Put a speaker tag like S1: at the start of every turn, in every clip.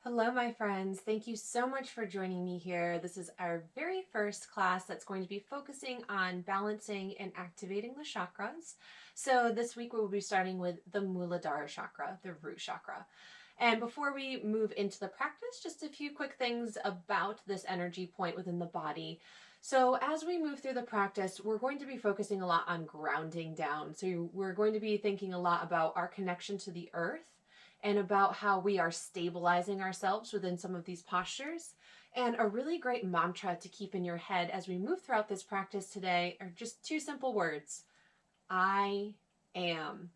S1: Hello, my friends. Thank you so much for joining me here. This is our very first class that's going to be focusing on balancing and activating the chakras. So this week we will be starting with the Muladhara Chakra, the root chakra. And before we move into the practice, just a few quick things about this energy point within the body. So as we move through the practice, we're going to be focusing a lot on grounding down. So we're going to be thinking a lot about our connection to the earth and about how we are stabilizing ourselves within some of these postures. And a really great mantra to keep in your head as we move throughout this practice today are just two simple words: I am.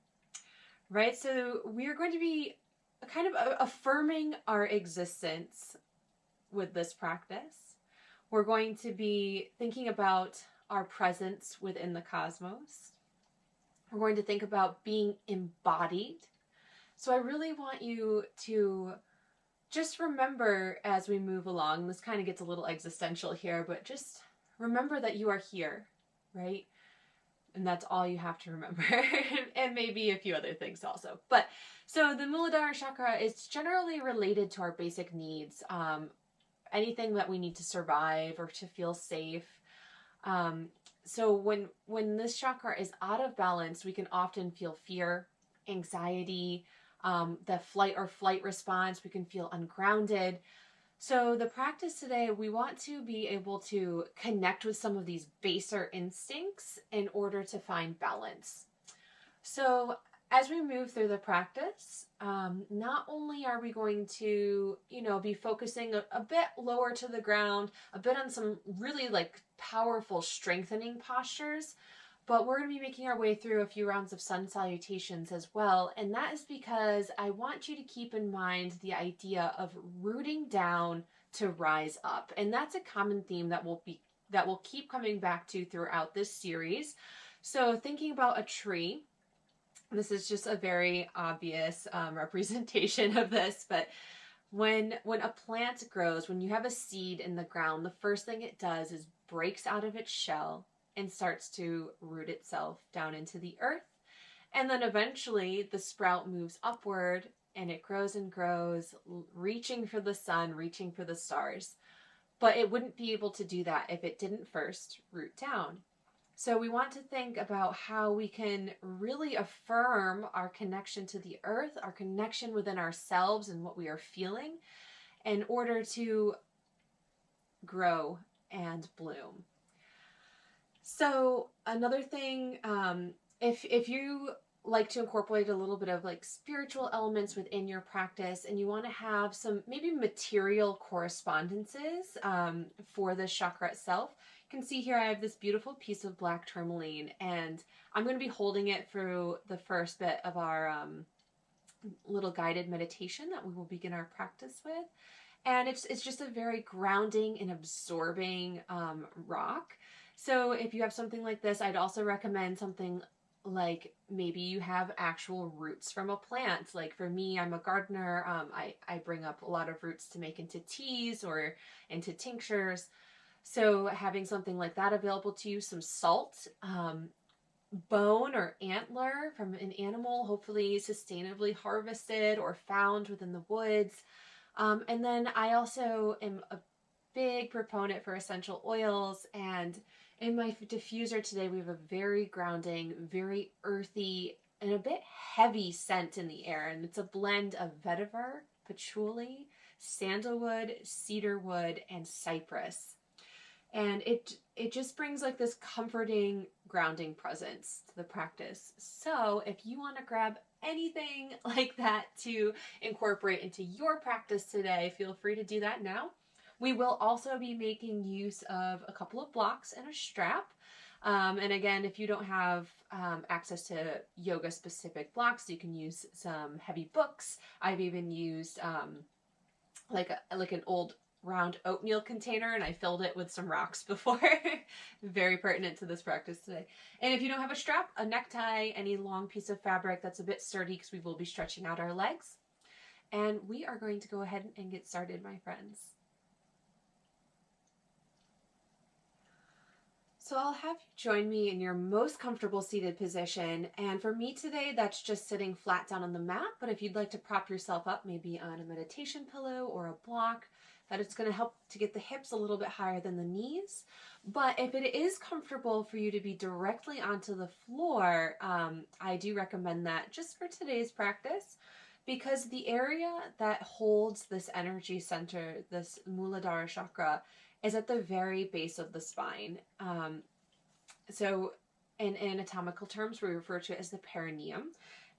S1: Right? So we are going to be kind of affirming our existence with this practice. We're going to be thinking about our presence within the cosmos. We're going to think about being embodied. So I really want you to just remember as we move along, this kind of gets a little existential here, but just remember that you are here, right? And that's all you have to remember. And maybe a few other things also. But so the Muladhara Chakra is generally related to our basic needs. Anything that we need to survive or to feel safe. So when this chakra is out of balance, we can often feel fear, anxiety, the flight or flight response. We can feel ungrounded. So the practice today, we want to be able to connect with some of these baser instincts in order to find balance. So as we move through the practice, not only are we going to, be focusing a bit lower to the ground, a bit on some really powerful strengthening postures, but we're going to be making our way through a few rounds of sun salutations as well. And that is because I want you to keep in mind the idea of rooting down to rise up. And that's a common theme that we'll keep coming back to throughout this series. So thinking about a tree, this is just a very obvious representation of this, but when a plant grows, when you have a seed in the ground, the first thing it does is breaks out of its shell and starts to root itself down into the earth. And then eventually the sprout moves upward and it grows and grows, reaching for the sun, reaching for the stars. But it wouldn't be able to do that if it didn't first root down. So we want to think about how we can really affirm our connection to the earth, our connection within ourselves and what we are feeling in order to grow and bloom. So another thing, if you like to incorporate a little bit of spiritual elements within your practice and you want to have some maybe material correspondences for this chakra itself, you can see here I have this beautiful piece of black tourmaline, and I'm going to be holding it through the first bit of our little guided meditation that we will begin our practice with. And it's just a very grounding and absorbing rock. So if you have something like this, I'd also recommend something like maybe you have actual roots from a plant. Like for me, I'm a gardener. I bring up a lot of roots to make into teas or into tinctures. So having something like that available to you, some salt, bone or antler from an animal, hopefully sustainably harvested or found within the woods. And then I also am a big proponent for essential oils, and in my diffuser today we have a very grounding, very earthy, and a bit heavy scent in the air, and it's a blend of vetiver, patchouli, sandalwood, cedarwood, and cypress. And it just brings this comforting, grounding presence to the practice. So if you want to grab anything like that to incorporate into your practice today, feel free to do that now. We will also be making use of a couple of blocks and a strap. And again, if you don't have access to yoga specific blocks, you can use some heavy books. I've even used like an old round oatmeal container, and I filled it with some rocks before. Very pertinent to this practice today. And if you don't have a strap, a necktie, any long piece of fabric that's a bit sturdy, because we will be stretching out our legs. And we are going to go ahead and get started, my friends. So I'll have you join me in your most comfortable seated position. And for me today, that's just sitting flat down on the mat. But if you'd like to prop yourself up, maybe on a meditation pillow or a block, that it's going to help to get the hips a little bit higher than the knees. But if it is comfortable for you to be directly onto the floor, I do recommend that just for today's practice, because the area that holds this energy center, this Muladhara Chakra, is at the very base of the spine. So in anatomical terms, we refer to it as the perineum.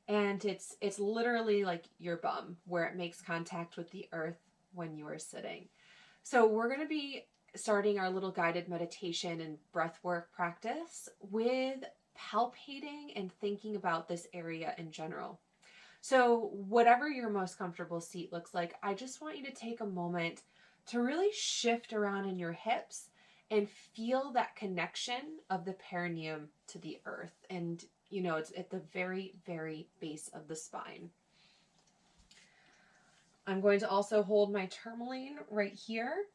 S1: And it's literally like your bum, where it makes contact with the earth when you are sitting. So we're going to be starting our little guided meditation and breath work practice with palpating and thinking about this area in general. So whatever your most comfortable seat looks like, I just want you to take a moment to really shift around in your hips and feel that connection of the perineum to the earth. And, you know, it's at the very, very base of the spine. I'm going to also hold my tourmaline right here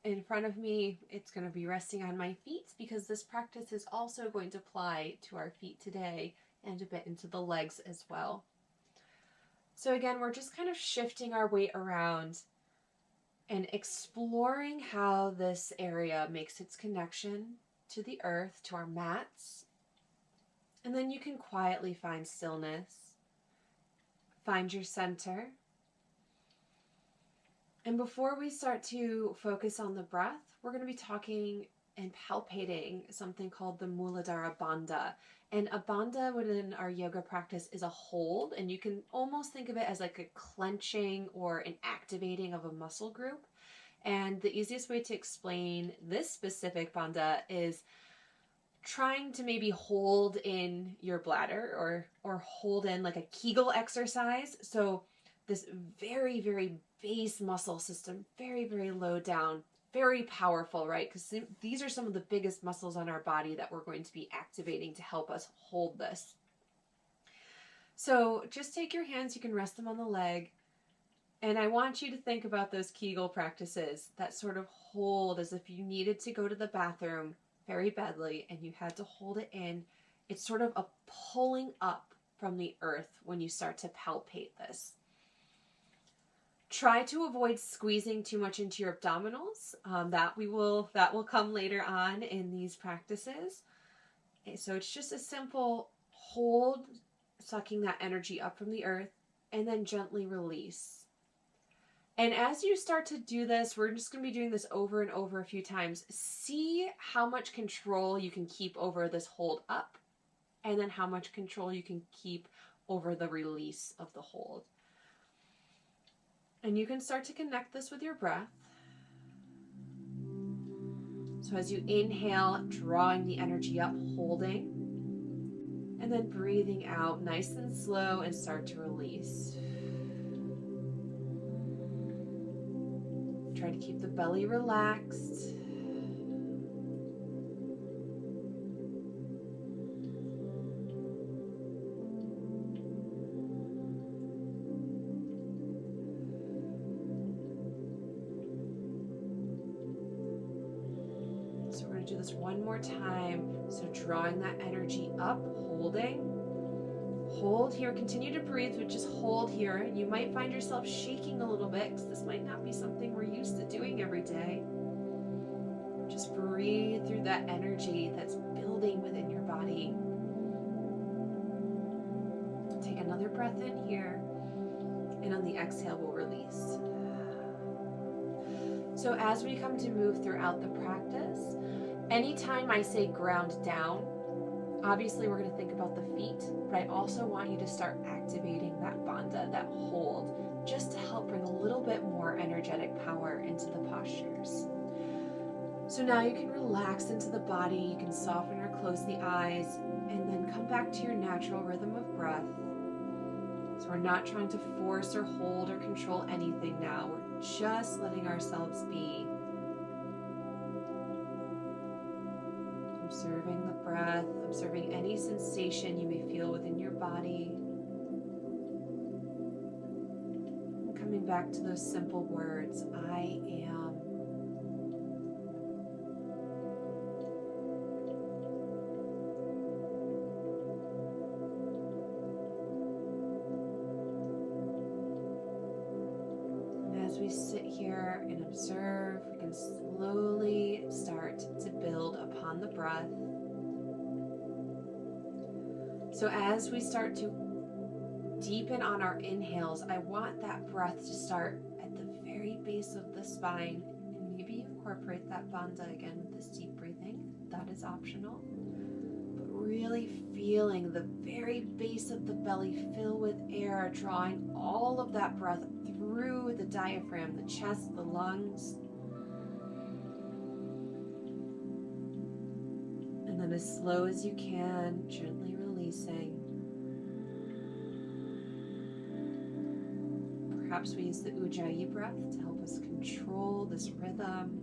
S1: in front of me. It's going to be resting on my feet because this practice is also going to apply to our feet today and a bit into the legs as well. So again, we're just kind of shifting our weight around and exploring how this area makes its connection to the earth, to our mats. And then you can quietly find stillness, find your center. And before we start to focus on the breath, we're going to be talking and palpating something called the Muladhara Bandha. And a bandha within our yoga practice is a hold, and you can almost think of it as like a clenching or an activating of a muscle group. And the easiest way to explain this specific bandha is trying to maybe hold in your bladder or hold in like a Kegel exercise. So this very, very base muscle system, very, very low down, very powerful, right? Because these are some of the biggest muscles on our body that we're going to be activating to help us hold this. So just take your hands, you can rest them on the leg. And I want you to think about those Kegel practices, that sort of hold as if you needed to go to the bathroom very badly and you had to hold it in. It's sort of a pulling up from the earth when you start to palpate this. Try to avoid squeezing too much into your abdominals. That will come later on in these practices. So it's just a simple hold, sucking that energy up from the earth, and then gently release. And as you start to do this, we're just going to be doing this over and over a few times. See how much control you can keep over this hold up, and then how much control you can keep over the release of the hold. And you can start to connect this with your breath. So as you inhale, drawing the energy up, holding, and then breathing out nice and slow and start to release. Try to keep the belly relaxed. So we're going to do this one more time. So drawing that energy up, holding. Hold here, continue to breathe, but just hold here. You might find yourself shaking a little bit because this might not be something we're used to doing every day. Just breathe through that energy that's building within your body. Take another breath in here, and on the exhale, we'll release. So as we come to move throughout the practice, anytime I say ground down, obviously we're going to think about the feet, but I also want you to start activating that bandha, that hold, just to help bring a little bit more energetic power into the postures. So now you can relax into the body, you can soften or close the eyes, and then come back to your natural rhythm of breath. So we're not trying to force or hold or control anything now, we're just letting ourselves be. Observing the breath, observing any sensation you may feel within your body. And coming back to those simple words, I am. as we sit here and observe, we can slowly start to build upon the breath. So as we start to deepen on our inhales, I want that breath to start at the very base of the spine, and maybe incorporate that bandha again with this deep breathing. That is optional. But really feeling the very base of the belly fill with air, drawing all of that breath through the diaphragm, the chest, the lungs. And then as slow as you can, gently releasing. Perhaps we use the Ujjayi breath to help us control this rhythm.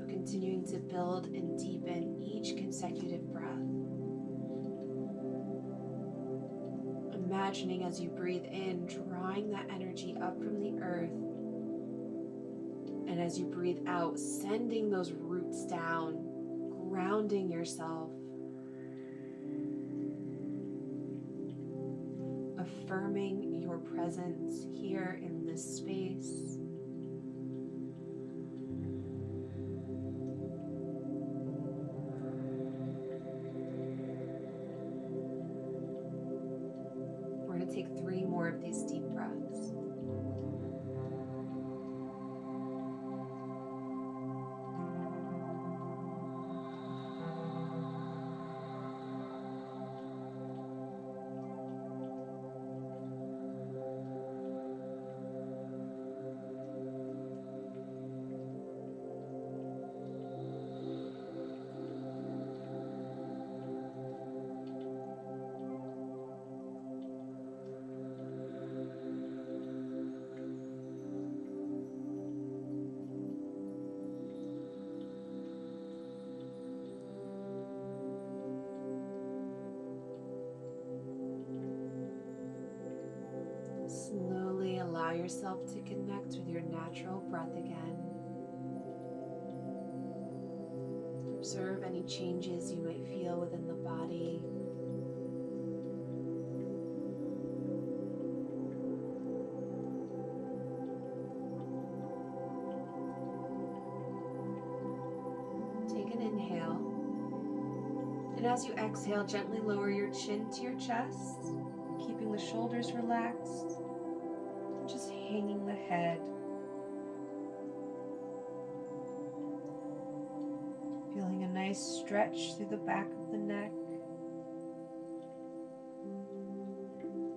S1: Continuing to build and deepen each consecutive breath. Imagining as you breathe in, drawing that energy up from the earth. And as you breathe out, sending those roots down, grounding yourself. Affirming your presence here in this space. Take 3 more of these deep breaths. Slowly allow yourself to connect with your natural breath again. Observe any changes you might feel within the body. Take an inhale. And as you exhale, gently lower your chin to your chest, keeping the shoulders relaxed. Just hanging the head. Feeling a nice stretch through the back of the neck.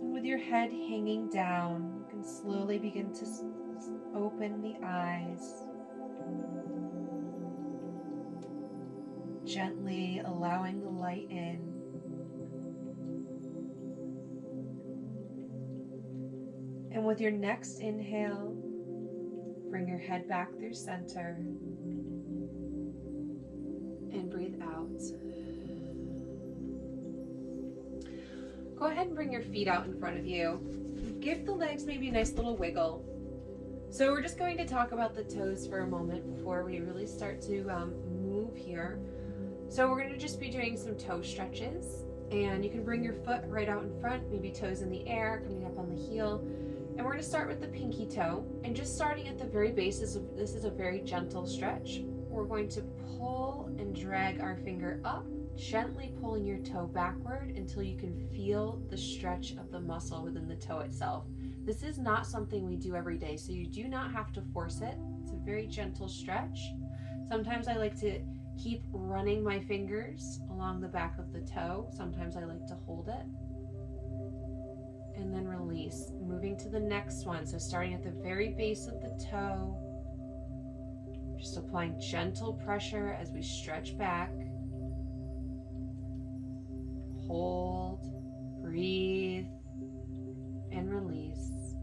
S1: And with your head hanging down, you can slowly begin to open the eyes. Gently allowing the light in. And with your next inhale, bring your head back through center and breathe out. Go ahead and bring your feet out in front of you. Give the legs maybe a nice little wiggle. So we're just going to talk about the toes for a moment before we really start to move here. So we're going to just be doing some toe stretches, and you can bring your foot right out in front, maybe toes in the air, coming up on the heel. And we're going to start with the pinky toe, and just starting at the very base, this is a very gentle stretch. We're going to pull and drag our finger up, gently pulling your toe backward until you can feel the stretch of the muscle within the toe itself. This is not something we do every day, so you do not have to force it. It's a very gentle stretch. Sometimes I like to keep running my fingers along the back of the toe. Sometimes I like to hold it. And then release, moving to the next one. So starting at the very base of the toe, just applying gentle pressure as we stretch back. Hold, breathe, and release.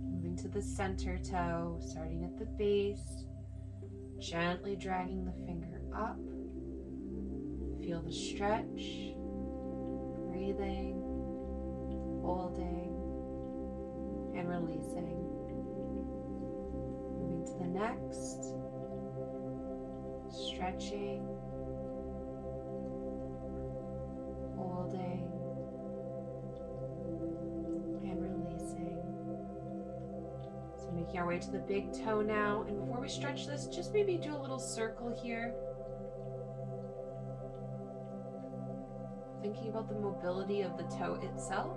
S1: Moving to the center toe, starting at the base, Gently dragging the finger up. Feel the stretch. Breathing, holding, and releasing. Moving to the next. Stretching, holding, and releasing. So making our way to the big toe now. And before we stretch this, just maybe do a little circle here. Thinking about the mobility of the toe itself.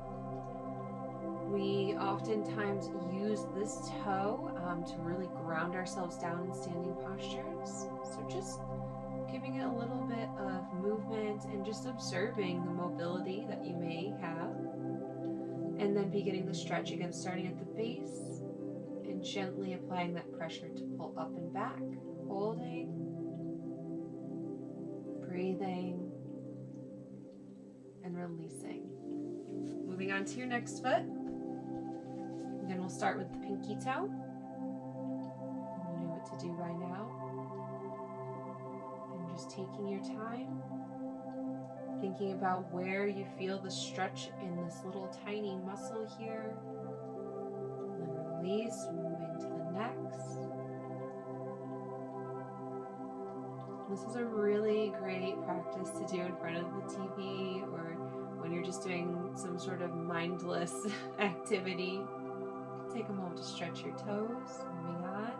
S1: We oftentimes use this toe to really ground ourselves down in standing postures. So just giving it a little bit of movement and just observing the mobility that you may have. And then beginning the stretch again, starting at the base and gently applying that pressure to pull up and back. Holding, breathing, and releasing. Moving on to your next foot. Again, we'll start with the pinky toe. You know what to do by now. And just taking your time, thinking about where you feel the stretch in this little tiny muscle here. And then release, moving to the next. This is a really great practice to do in front of the TV or when you're just doing some sort of mindless activity. Take a moment to stretch your toes. Moving on.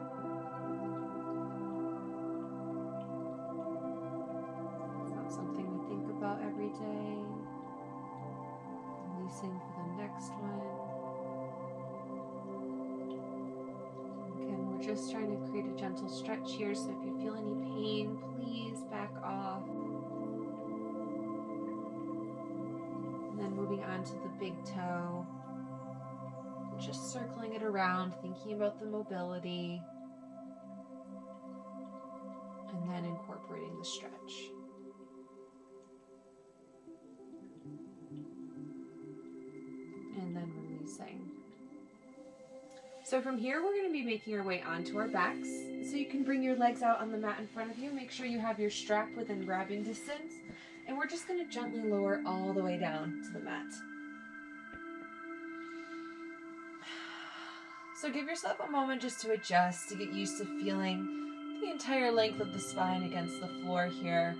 S1: It's not something we think about every day. Releasing for the next one. Again, we're just trying to create a gentle stretch here, so if you feel any pain, please back off. And then moving on to the big toe. Just circling it around, thinking about the mobility, and then incorporating the stretch. And then releasing. So from here, we're going to be making our way onto our backs. So you can bring your legs out on the mat in front of you. Make sure you have your strap within grabbing distance. And we're just going to gently lower all the way down to the mat. So give yourself a moment just to adjust, to get used to feeling the entire length of the spine against the floor here.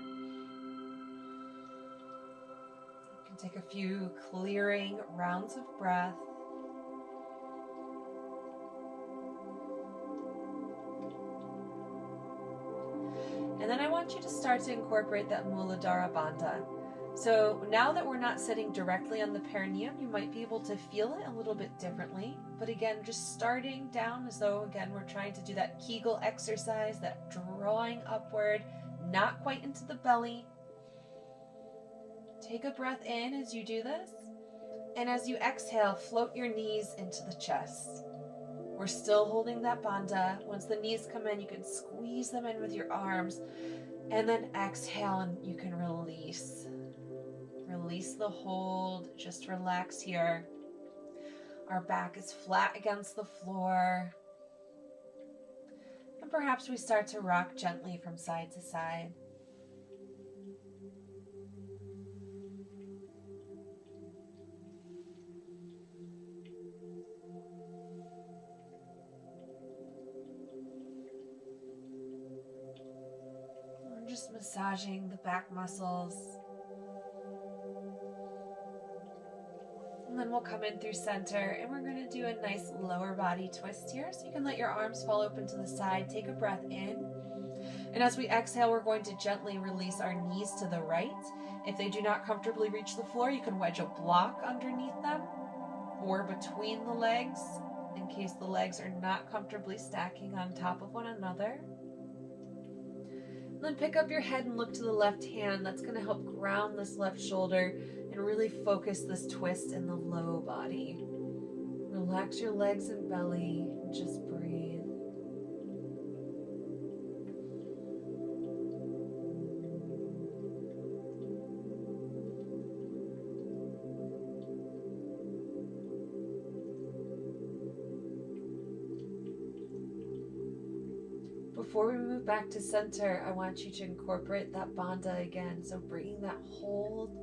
S1: You can take a few clearing rounds of breath. And then I want you to start to incorporate that Muladhara Bandha. So now that we're not sitting directly on the perineum, you might be able to feel it a little bit differently. But again, just starting down as though, again, we're trying to do that Kegel exercise, that drawing upward, not quite into the belly. Take a breath in as you do this. And as you exhale, float your knees into the chest. We're still holding that bandha. Once the knees come in, you can squeeze them in with your arms. And then exhale and you can release. Release the hold, just relax here. Our back is flat against the floor. And perhaps we start to rock gently from side to side. We're just massaging the back muscles. And then we'll come in through center and we're going to do a nice lower body twist here. So you can let your arms fall open to the side. Take a breath in. And as we exhale, we're going to gently release our knees to the right. If they do not comfortably reach the floor, you can wedge a block underneath them or between the legs in case the legs are not comfortably stacking on top of one another. Then pick up your head and look to the left hand. That's going to help ground this left shoulder and really focus this twist in the low body. Relax your legs and belly and just breathe. Before we move back to center, I want you to incorporate that bandha again. So bringing that hold.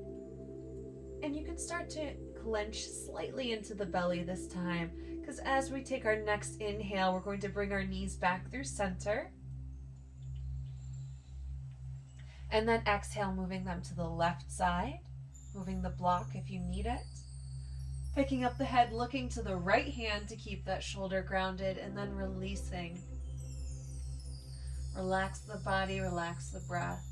S1: And you can start to clench slightly into the belly this time, because as we take our next inhale, we're going to bring our knees back through center. And then exhale, moving them to the left side, moving the block if you need it. Picking up the head, looking to the right hand to keep that shoulder grounded, and then releasing. Relax the body, relax the breath.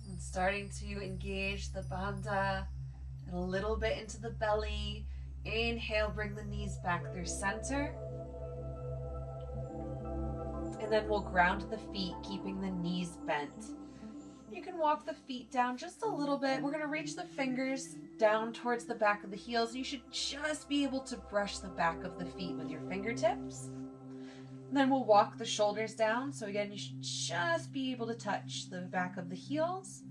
S1: And starting to engage the bandha a little bit into the belly. Inhale, bring the knees back through center. And then we'll ground the feet, keeping the knees bent. You can walk the feet down just a little bit. We're going to reach the fingers down towards the back of the heels. You should just be able to brush the back of the feet with your fingertips. And then we'll walk the shoulders down. So again, you should just be able to touch the back of the heels.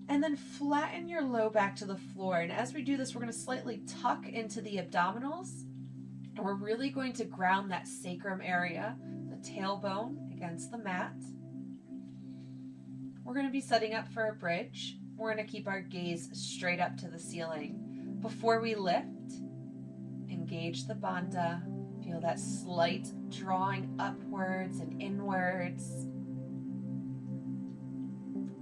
S1: And then flatten your low back to the floor. And as we do this, we're going to slightly tuck into the abdominals. And we're really going to ground that sacrum area, the tailbone against the mat. We're going to be setting up for a bridge. We're going to keep our gaze straight up to the ceiling. Before we lift, engage the bandha. Feel that slight drawing upwards and inwards.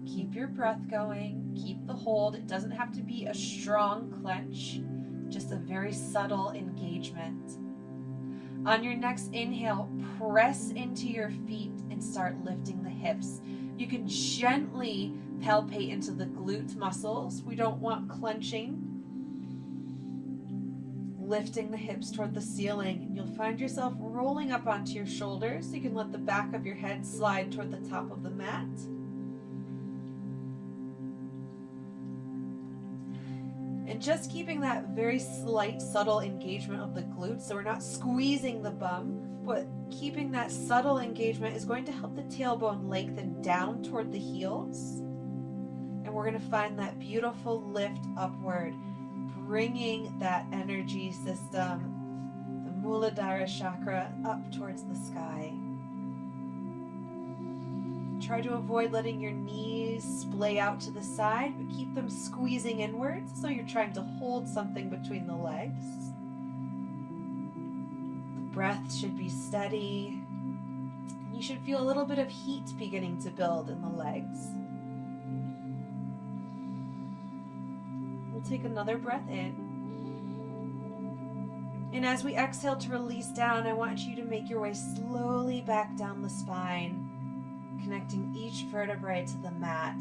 S1: Keep your breath going, keep the hold. It doesn't have to be a strong clench, just a very subtle engagement. On your next inhale, press into your feet and start lifting the hips. You can gently palpate into the glute muscles. We don't want clenching. Lifting the hips toward the ceiling, and you'll find yourself rolling up onto your shoulders. You can let the back of your head slide toward the top of the mat. And just keeping that very slight, subtle engagement of the glutes, so we're not squeezing the bum, but keeping that subtle engagement is going to help the tailbone lengthen down toward the heels. And we're going to find that beautiful lift upward, bringing that energy system, the Muladhara Chakra, up towards the sky. Try to avoid letting your knees splay out to the side, but keep them squeezing inwards, so you're trying to hold something between the legs. The breath should be steady. You should feel a little bit of heat beginning to build in the legs. We'll take another breath in. And as we exhale to release down, I want you to make your way slowly back down the spine, connecting each vertebrae to the mat,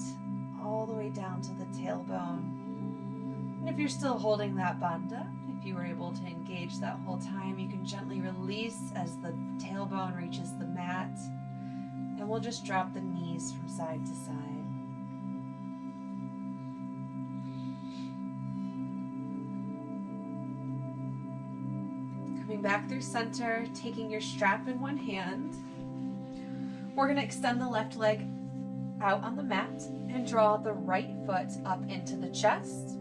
S1: all the way down to the tailbone. And if you're still holding that bandha, if you were able to engage that whole time, you can gently release as the tailbone reaches the mat. And we'll just drop the knees from side to side. Coming back through center, taking your strap in one hand. We're going to extend the left leg out on the mat and draw the right foot up into the chest,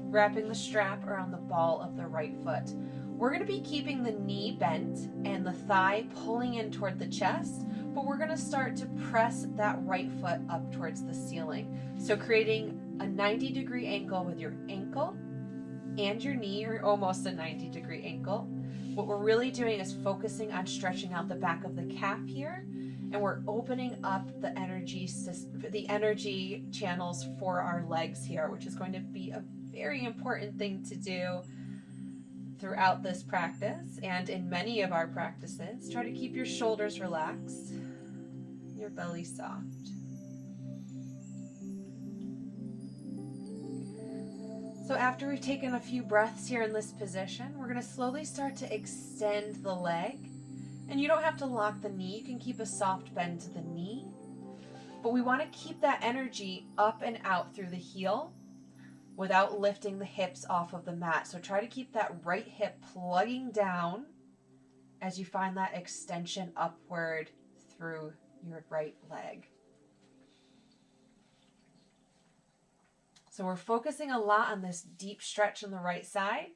S1: wrapping the strap around the ball of the right foot. We're going to be keeping the knee bent and the thigh pulling in toward the chest, but we're going to start to press that right foot up towards the ceiling. So creating a 90-degree angle with your ankle and your knee, or almost a 90-degree angle. What we're really doing is focusing on stretching out the back of the calf here, and we're opening up the energy channels for our legs here, which is going to be a very important thing to do throughout this practice and in many of our practices. Try to keep your shoulders relaxed, your belly soft. So after we've taken a few breaths here in this position, we're going to slowly start to extend the leg. And you don't have to lock the knee. You can keep a soft bend to the knee. But we want to keep that energy up and out through the heel. without lifting the hips off of the mat. So try to keep that right hip plugging down as you find that extension upward through your right leg. So we're focusing a lot on this deep stretch on the right side,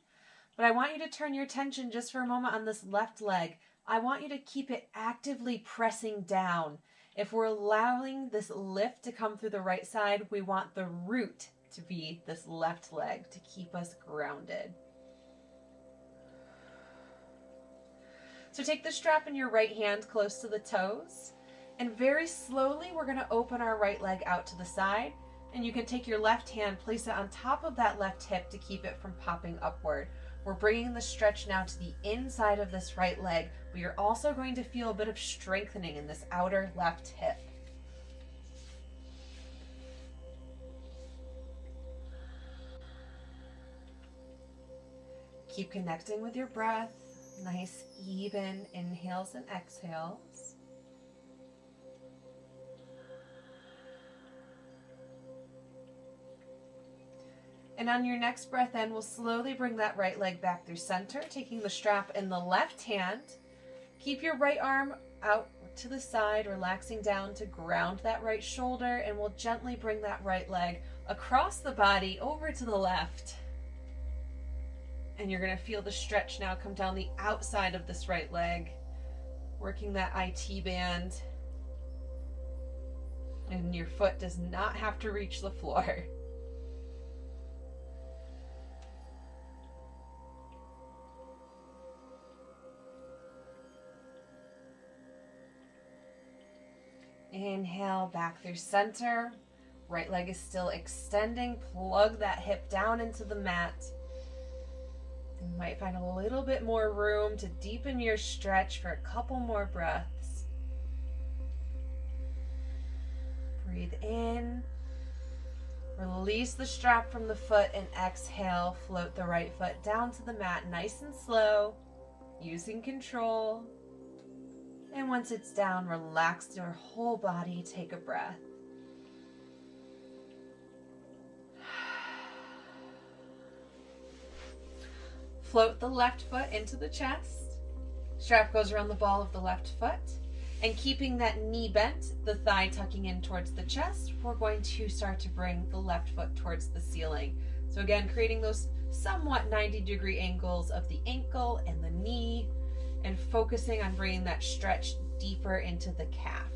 S1: but I want you to turn your attention just for a moment on this left leg. I want you to keep it actively pressing down. If we're allowing this lift to come through the right side, we want the root to be this left leg to keep us grounded. So take the strap in your right hand close to the toes, and very slowly we're going to open our right leg out to the side, and you can take your left hand, place it on top of that left hip to keep it from popping upward. We're bringing the stretch now to the inside of this right leg, but you're also going to feel a bit of strengthening in this outer left hip. Keep connecting with your breath. Nice, even inhales and exhales. And on your next breath in, we'll slowly bring that right leg back through center, taking the strap in the left hand. Keep your right arm out to the side, relaxing down to ground that right shoulder, and we'll gently bring that right leg across the body over to the left. And you're going to feel the stretch now come down the outside of this right leg, working that IT band. And your foot does not have to reach the floor. Inhale back through center. Right leg is still extending. Plug that hip down into the mat. You might find a little bit more room to deepen your stretch for a couple more breaths. Breathe in. Release the strap from the foot and exhale. Float the right foot down to the mat nice and slow, using control. And once it's down, relax your whole body. Take a breath. Float the left foot into the chest. Strap goes around the ball of the left foot. And keeping that knee bent, the thigh tucking in towards the chest, we're going to start to bring the left foot towards the ceiling. So again, creating those somewhat 90-degree angles of the ankle and the knee, and focusing on bringing that stretch deeper into the calf.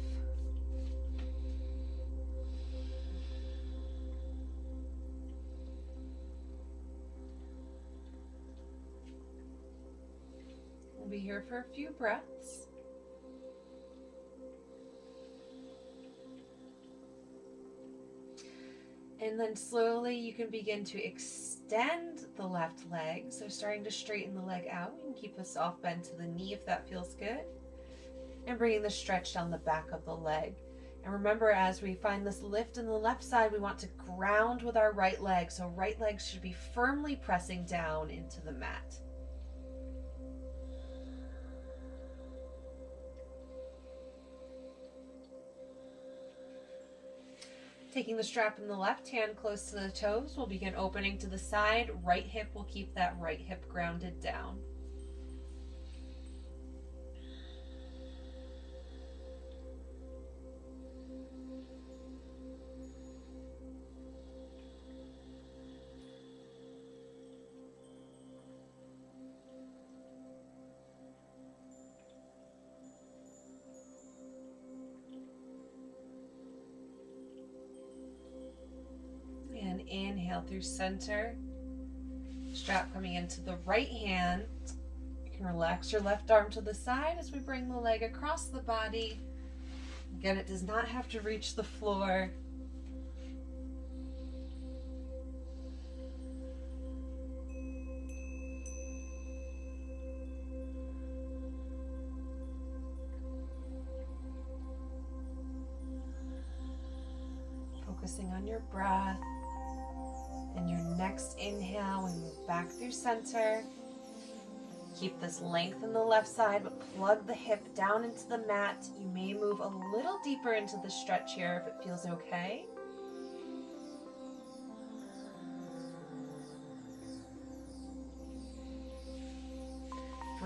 S1: We'll be here for a few breaths. And then slowly you can begin to extend the left leg. So starting to straighten the leg out. You can keep a soft bend to the knee if that feels good. And bringing the stretch down the back of the leg. And remember, as we find this lift in the left side, we want to ground with our right leg. So right leg should be firmly pressing down into the mat. Taking the strap in the left hand close to the toes, we'll begin opening to the side. Right hip will keep that right hip grounded down. Inhale through center. Strap coming into the right hand. You can relax your left arm to the side as we bring the leg across the body. Again, it does not have to reach the floor. Focusing on your breath. And your next inhale, we move back through center. Keep this length in the left side, but plug the hip down into the mat. You may move a little deeper into the stretch here if it feels okay.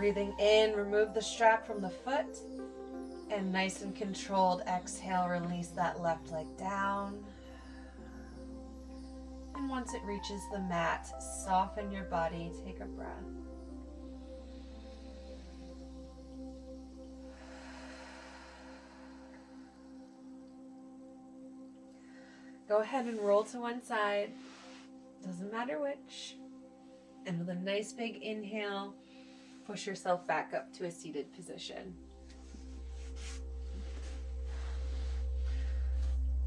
S1: Breathing in, remove the strap from the foot. And nice and controlled exhale, release that left leg down. And once it reaches the mat, soften your body, take a breath. Go ahead and roll to one side, doesn't matter which. And with a nice big inhale, push yourself back up to a seated position.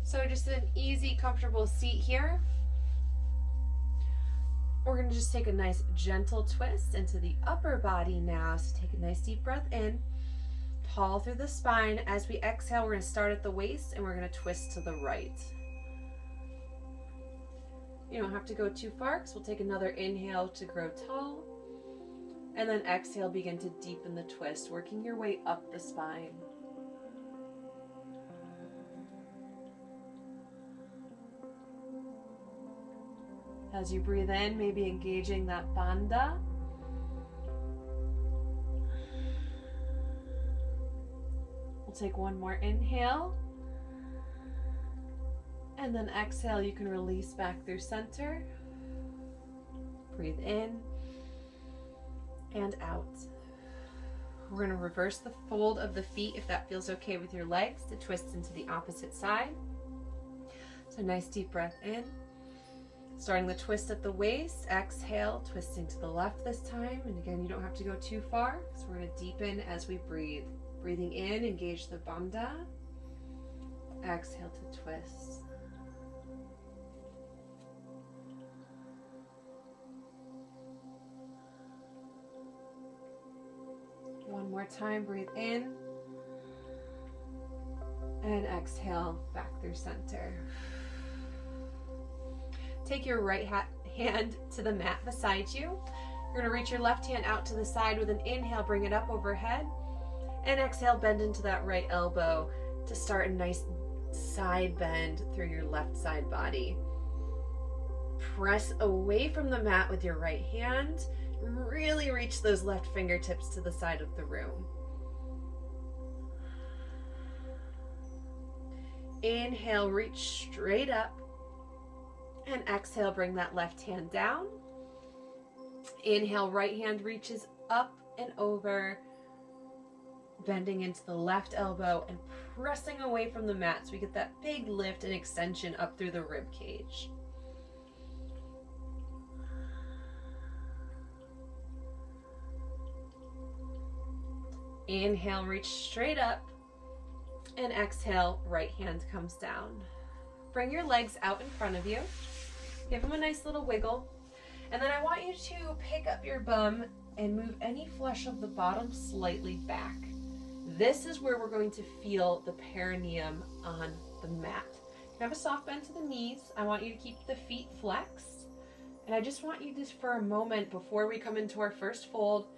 S1: So just an easy, comfortable seat here. We're going to just take a nice gentle twist into the upper body now. So take a nice deep breath in, tall through the spine. As we exhale, we're going to start at the waist and we're going to twist to the right. You don't have to go too far because we'll take another inhale to grow tall. And then exhale, begin to deepen the twist, working your way up the spine. As you breathe in, maybe engaging that bandha. We'll take one more inhale. And then exhale, you can release back through center. Breathe in and out. We're going to reverse the fold of the feet if that feels okay with your legs to twist into the opposite side. So nice deep breath in. Starting the twist at the waist, exhale, twisting to the left this time. And again, you don't have to go too far, so we're going to deepen as we breathe. Breathing in, engage the bandha. Exhale to twist. One more time, breathe in. And exhale, back through center. Take your right hand to the mat beside you. You're going to reach your left hand out to the side with an inhale, bring it up overhead. And exhale, bend into that right elbow to start a nice side bend through your left side body. Press away from the mat with your right hand. Really reach those left fingertips to the side of the room. Inhale, reach straight up. And exhale, bring that left hand down. Inhale, right hand reaches up and over, bending into the left elbow and pressing away from the mat so we get that big lift and extension up through the rib cage. Inhale, reach straight up, and exhale, right hand comes down. Bring your legs out in front of you. Give them a nice little wiggle. And then I want you to pick up your bum and move any flesh of the bottom slightly back. This is where we're going to feel the perineum on the mat. You have a soft bend to the knees. I want you to keep the feet flexed. And I just want you to, for a moment before we come into our first fold,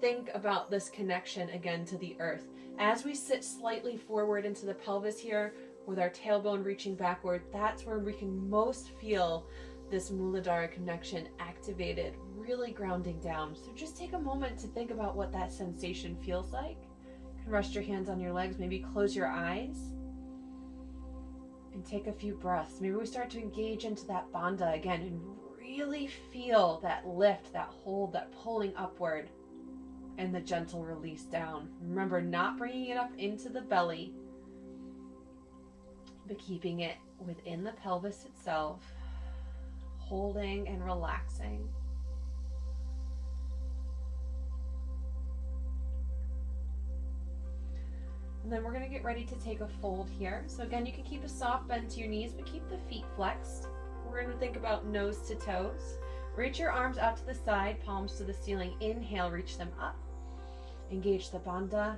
S1: think about this connection again to the earth. As we sit slightly forward into the pelvis here, with our tailbone reaching backward, that's where we can most feel this Muladhara connection activated, really grounding down. So just take a moment to think about what that sensation feels like. You can rest your hands on your legs, maybe close your eyes, and take a few breaths. Maybe we start to engage into that bandha again and really feel that lift, that hold, that pulling upward, and the gentle release down. Remember, not bringing it up into the belly, but keeping it within the pelvis itself, holding and relaxing. And then we're going to get ready to take a fold here. So again, you can keep a soft bend to your knees, but keep the feet flexed. We're going to think about nose to toes. Reach your arms out to the side, palms to the ceiling. Inhale, reach them up. Engage the bandha.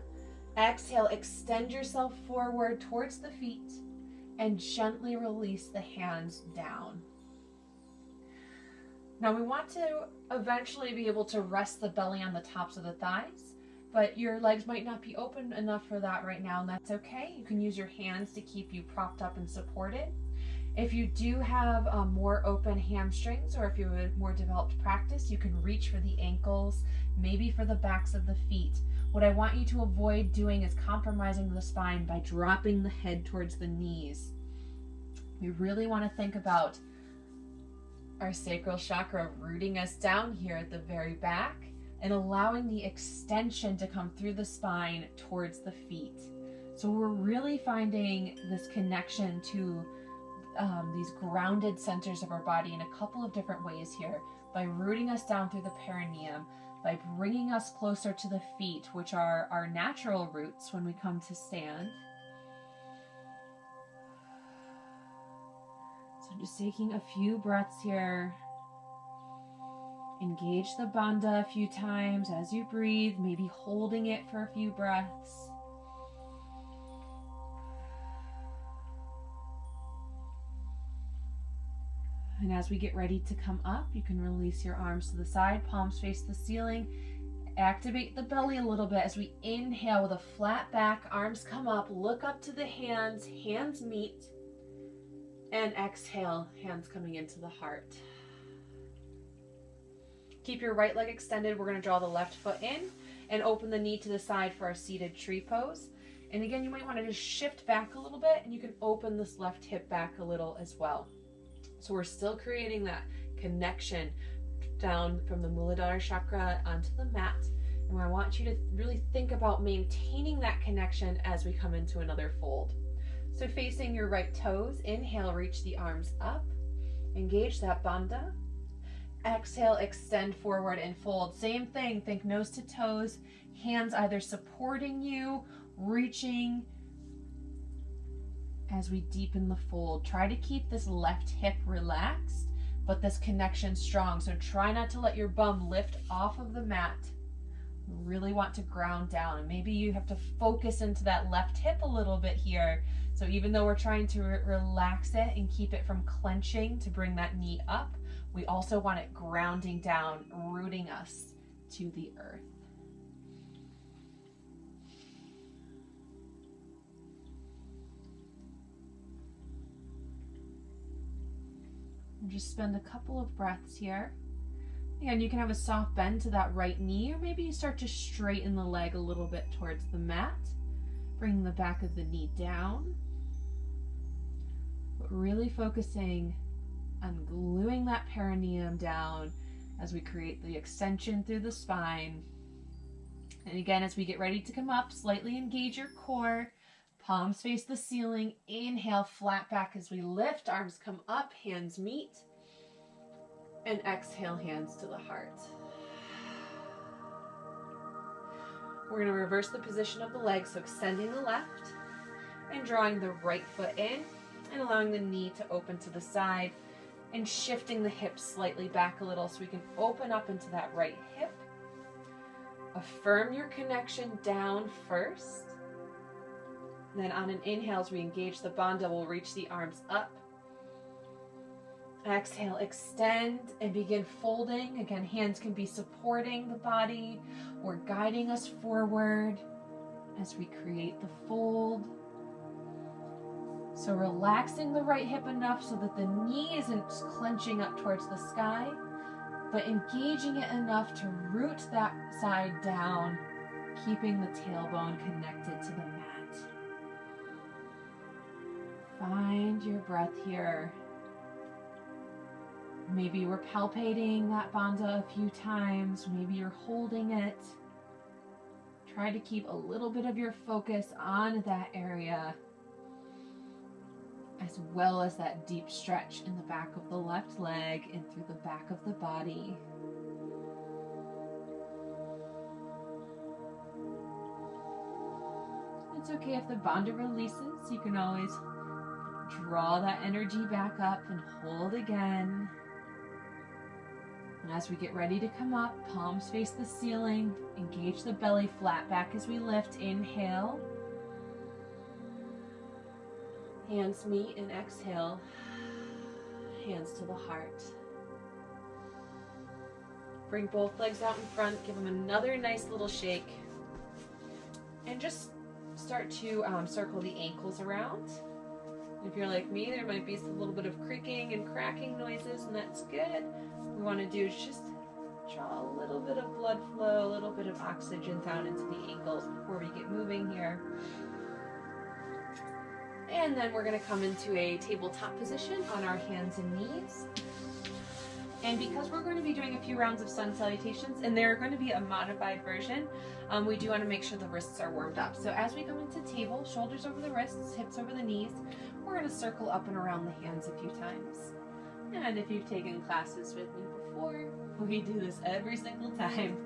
S1: Exhale, extend yourself forward towards the feet and gently release the hands down. Now we want to eventually be able to rest the belly on the tops of the thighs, but your legs might not be open enough for that right now, and that's okay. You can use your hands to keep you propped up and supported. If you do have more open hamstrings, or if you have a more developed practice, you can reach for the ankles, maybe for the backs of the feet. What I want you to avoid doing is compromising the spine by dropping the head towards the knees. We really want to think about our sacral chakra rooting us down here at the very back and allowing the extension to come through the spine towards the feet. So we're really finding this connection to these grounded centers of our body in a couple of different ways here, by rooting us down through the perineum, by bringing us closer to the feet, which are our natural roots when we come to stand. So just taking a few breaths here. Engage the bandha a few times as you breathe, maybe holding it for a few breaths. And as we get ready to come up, you can release your arms to the side, palms face the ceiling. Activate the belly a little bit as we inhale with a flat back, arms come up, look up to the hands, hands meet. And exhale, hands coming into the heart. Keep your right leg extended. We're going to draw the left foot in and open the knee to the side for our seated tree pose. And again, you might want to just shift back a little bit, and you can open this left hip back a little as well. So we're still creating that connection down from the Muladhara chakra onto the mat. And I want you to really think about maintaining that connection as we come into another fold. So facing your right toes, inhale, reach the arms up. Engage that bandha. Exhale, extend forward and fold. Same thing, think nose to toes, hands either supporting you, reaching, as we deepen the fold. Try to keep this left hip relaxed, but this connection strong. So try not to let your bum lift off of the mat. You really want to ground down, and maybe you have to focus into that left hip a little bit here. So even though we're trying to relax it and keep it from clenching to bring that knee up, we also want it grounding down, rooting us to the earth. Just spend a couple of breaths here. Again, you can have a soft bend to that right knee, or maybe you start to straighten the leg a little bit towards the mat. Bring the back of the knee down. But really focusing on gluing that perineum down as we create the extension through the spine. And again, as we get ready to come up, slightly engage your core. Palms face the ceiling. Inhale, flat back as we lift. Arms come up, hands meet. And exhale, hands to the heart. We're going to reverse the position of the legs, so extending the left and drawing the right foot in and allowing the knee to open to the side and shifting the hips slightly back a little so we can open up into that right hip. Affirm your connection down first. Then on an inhale, as we engage the bandha, we'll reach the arms up. Exhale, extend and begin folding. Again, hands can be supporting the body or guiding us forward as we create the fold. So relaxing the right hip enough so that the knee isn't clenching up towards the sky, but engaging it enough to root that side down, keeping the tailbone connected to the mat. Find your breath here. Maybe we're palpating that bandha a few times. Maybe you're holding it. Try to keep a little bit of your focus on that area, as well as that deep stretch in the back of the left leg and through the back of the body. It's okay if the bandha releases. You can always draw that energy back up and hold again. And as we get ready to come up, palms face the ceiling, engage the belly, flat back as we lift. Inhale. Hands meet and exhale. Hands to the heart. Bring both legs out in front. Give them another nice little shake. And just start to circle the ankles around. If you're like me, there might be a little bit of creaking and cracking noises, and that's good. What we want to do is just draw a little bit of blood flow, a little bit of oxygen down into the ankles before we get moving here. And then we're going to come into a tabletop position on our hands and knees. And because we're going to be doing a few rounds of sun salutations, and they're going to be a modified version, we do want to make sure the wrists are warmed up. So as we come into table, shoulders over the wrists, hips over the knees, we're going to circle up and around the hands a few times. And if you've taken classes with me before, we do this every single time.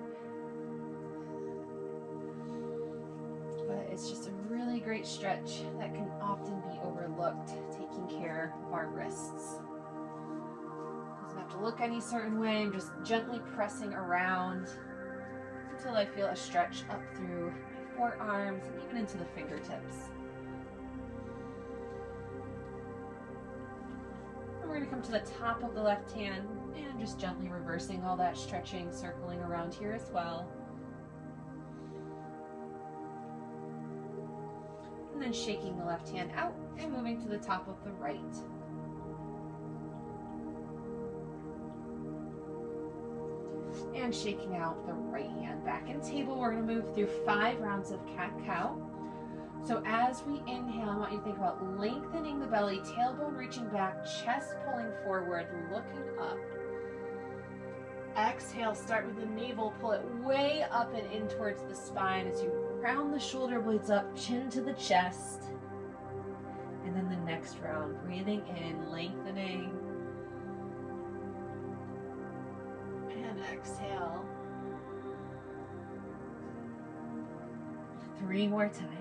S1: But it's just a really great stretch that can often be overlooked, taking care of our wrists. Doesn't have to look any certain way. I'm just gently pressing around until I feel a stretch up through my forearms and even into the fingertips. And we're going to come to the top of the left hand and just gently reversing all that stretching, circling around here as well. And then shaking the left hand out and moving to the top of the right. And shaking out the right hand back in table. We're going to move through 5 rounds of cat-cow. So as we inhale, I want you to think about lengthening the belly, tailbone reaching back, chest pulling forward, looking up. Exhale, start with the navel, pull it way up and in towards the spine as you round the shoulder blades up, chin to the chest. And then the next round, breathing in, lengthening. And exhale. 3 more times.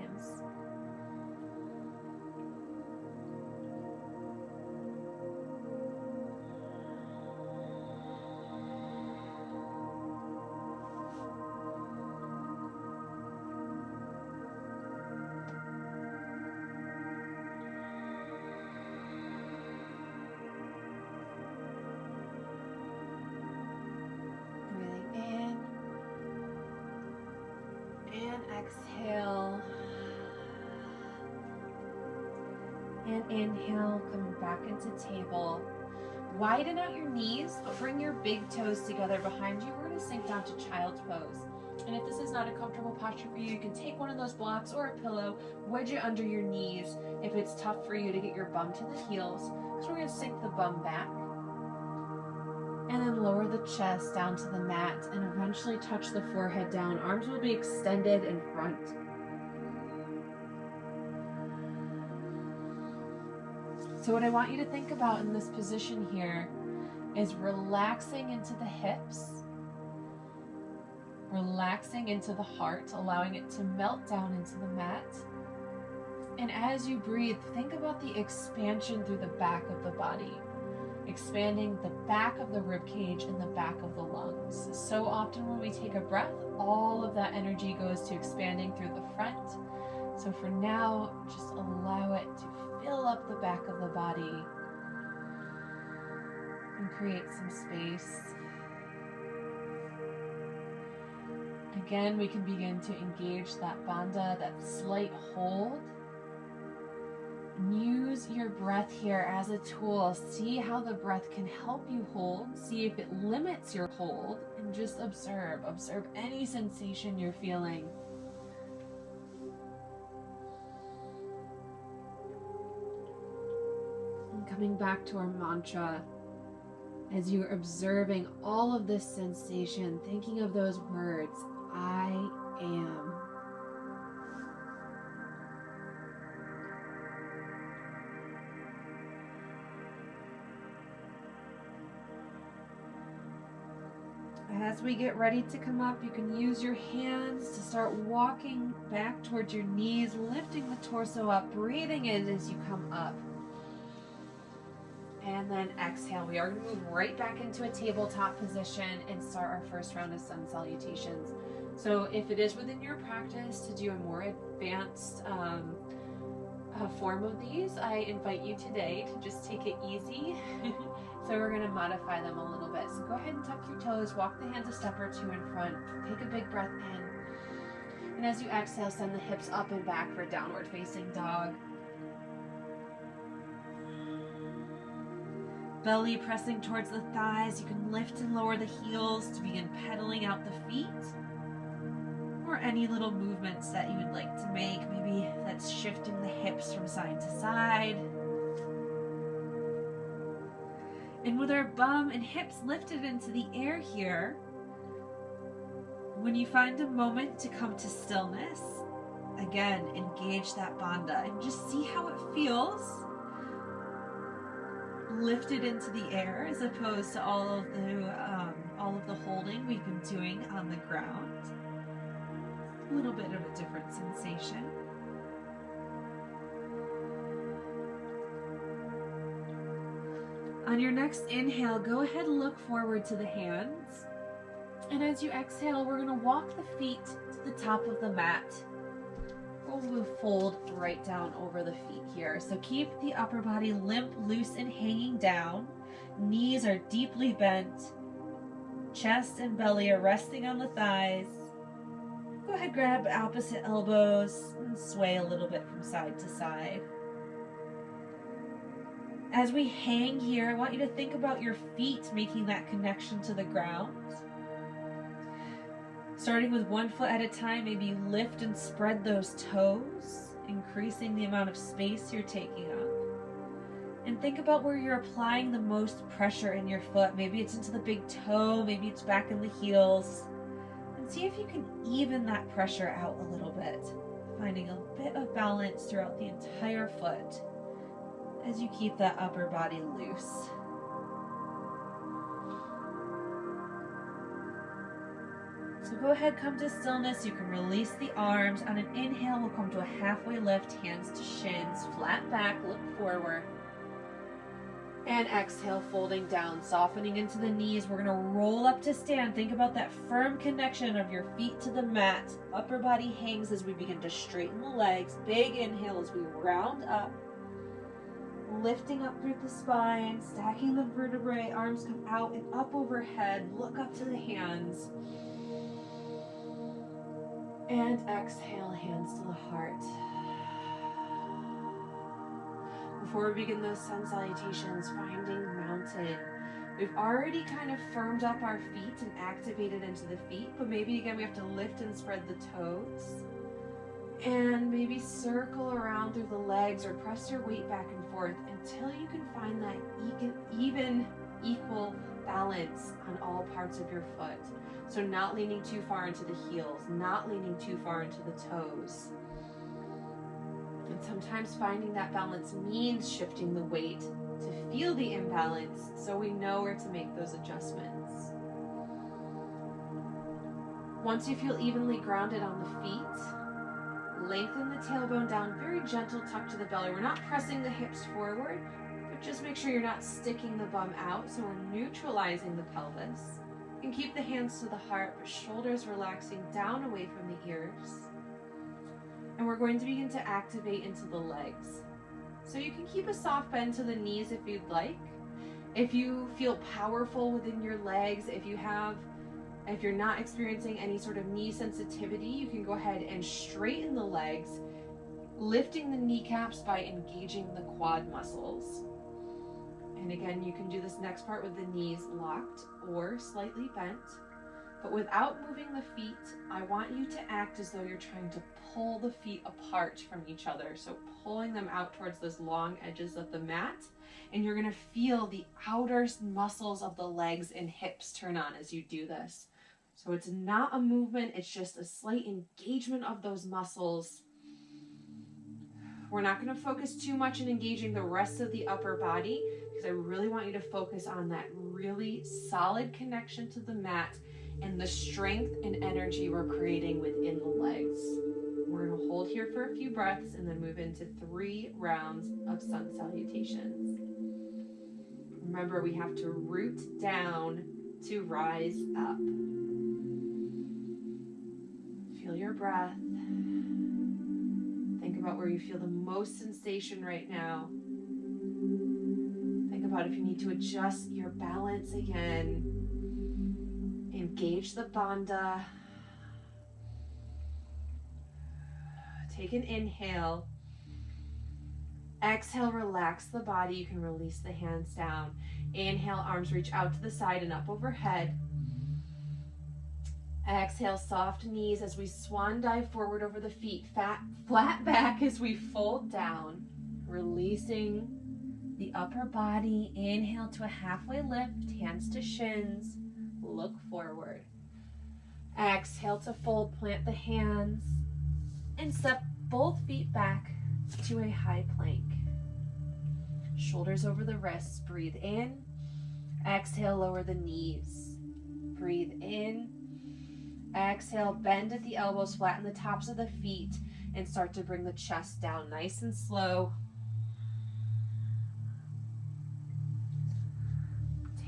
S1: Exhale and inhale, coming back into table. Widen out your knees, bring your big toes together behind you. We're going to sink down to child's pose. And if this is not a comfortable posture for you, you can take one of those blocks or a pillow, wedge it under your knees if it's tough for you to get your bum to the heels. So we're going to sink the bum back. And then lower the chest down to the mat and eventually touch the forehead down. Arms will be extended in front. So what I want you to think about in this position here is relaxing into the hips, relaxing into the heart, allowing it to melt down into the mat. And as you breathe, think about the expansion through the back of the body. Expanding the back of the rib cage and the back of the lungs. So often when we take a breath, all of that energy goes to expanding through the front. So for now, just allow it to fill up the back of the body and create some space. Again, we can begin to engage that bandha, that slight hold. Use your breath here as a tool. See how the breath can help you hold. See if it limits your hold, and just observe. Observe any sensation you're feeling. And coming back to our mantra, as you're observing all of this sensation, thinking of those words, I am. As we get ready to come up, you can use your hands to start walking back towards your knees, lifting the torso up, breathing in as you come up. And then exhale. We are going to move right back into a tabletop position and start our first round of sun salutations. So if it is within your practice to do a more advanced form of these, I invite you today to just take it easy. So we're going to modify them a little bit. So go ahead and tuck your toes, walk the hands a step or two in front, take a big breath in. And as you exhale, send the hips up and back for downward facing dog. belly pressing towards the thighs. You can lift and lower the heels to begin pedaling out the feet, or any little movements that you would like to make. Maybe that's shifting the hips from side to side. And with our bum and hips lifted into the air here, when you find a moment to come to stillness, again, engage that bandha and just see how it feels lifted into the air as opposed to all of the holding we've been doing on the ground. A little bit of a different sensation. On your next inhale, go ahead and look forward to the hands. And as you exhale, we're going to walk the feet to the top of the mat. We'll fold right down over the feet here. So keep the upper body limp, loose, and hanging down. Knees are deeply bent. Chest and belly are resting on the thighs. Go ahead, grab opposite elbows and sway a little bit from side to side. As we hang here, I want you to think about your feet making that connection to the ground. Starting with one foot at a time, maybe lift and spread those toes, increasing the amount of space you're taking up. And think about where you're applying the most pressure in your foot. Maybe it's into the big toe, maybe it's back in the heels. And see if you can even that pressure out a little bit, finding a bit of balance throughout the entire foot as you keep that upper body loose. So go ahead, come to stillness. You can release the arms. On an inhale, we'll come to a halfway lift, hands to shins, flat back, look forward. And exhale, folding down, softening into the knees. We're gonna roll up to stand. Think about that firm connection of your feet to the mat. Upper body hangs as we begin to straighten the legs. Big inhale as we round up. Lifting up through the spine, stacking the vertebrae, arms come out and up overhead. Look up to the hands. And exhale, hands to the heart. Before we begin those sun salutations, finding mountain. We've already kind of firmed up our feet and activated into the feet, but maybe again we have to lift and spread the toes. And maybe circle around through the legs or press your weight back and forth until you can find that equal balance on all parts of your foot. So not leaning too far into the heels, not leaning too far into the toes. And sometimes finding that balance means shifting the weight to feel the imbalance so we know where to make those adjustments. Once you feel evenly grounded on the feet, lengthen the tailbone down, very gentle tuck to the belly. We're not pressing the hips forward, but just make sure you're not sticking the bum out, so we're neutralizing the pelvis. You can keep the hands to the heart, but shoulders relaxing down away from the ears. And we're going to begin to activate into the legs. So you can keep a soft bend to the knees if you'd like. If you feel powerful within your legs, if you're not experiencing any sort of knee sensitivity, you can go ahead and straighten the legs, lifting the kneecaps by engaging the quad muscles. And again, you can do this next part with the knees locked or slightly bent. But without moving the feet, I want you to act as though you're trying to pull the feet apart from each other. So pulling them out towards those long edges of the mat. And you're going to feel the outer muscles of the legs and hips turn on as you do this. So it's not a movement, it's just a slight engagement of those muscles. We're not going to focus too much on engaging the rest of the upper body because I really want you to focus on that really solid connection to the mat and the strength and energy we're creating within the legs. We're going to hold here for a few breaths and then move into 3 rounds of sun salutations. Remember, we have to root down to rise up. Feel your breath. Think about where you feel the most sensation right now. Think about if you need to adjust your balance again. Engage the bandha. Take an inhale. Exhale, relax the body. You can release the hands down. Inhale, arms reach out to the side and up overhead. Exhale, soft knees as we swan dive forward over the feet. Flat back as we fold down, releasing the upper body. Inhale to a halfway lift, hands to shins. Look forward. Exhale to fold, plant the hands, and step both feet back to a high plank. Shoulders over the wrists. Breathe in. Exhale, lower the knees. Breathe in. Exhale, bend at the elbows, flatten the tops of the feet, and start to bring the chest down nice and slow.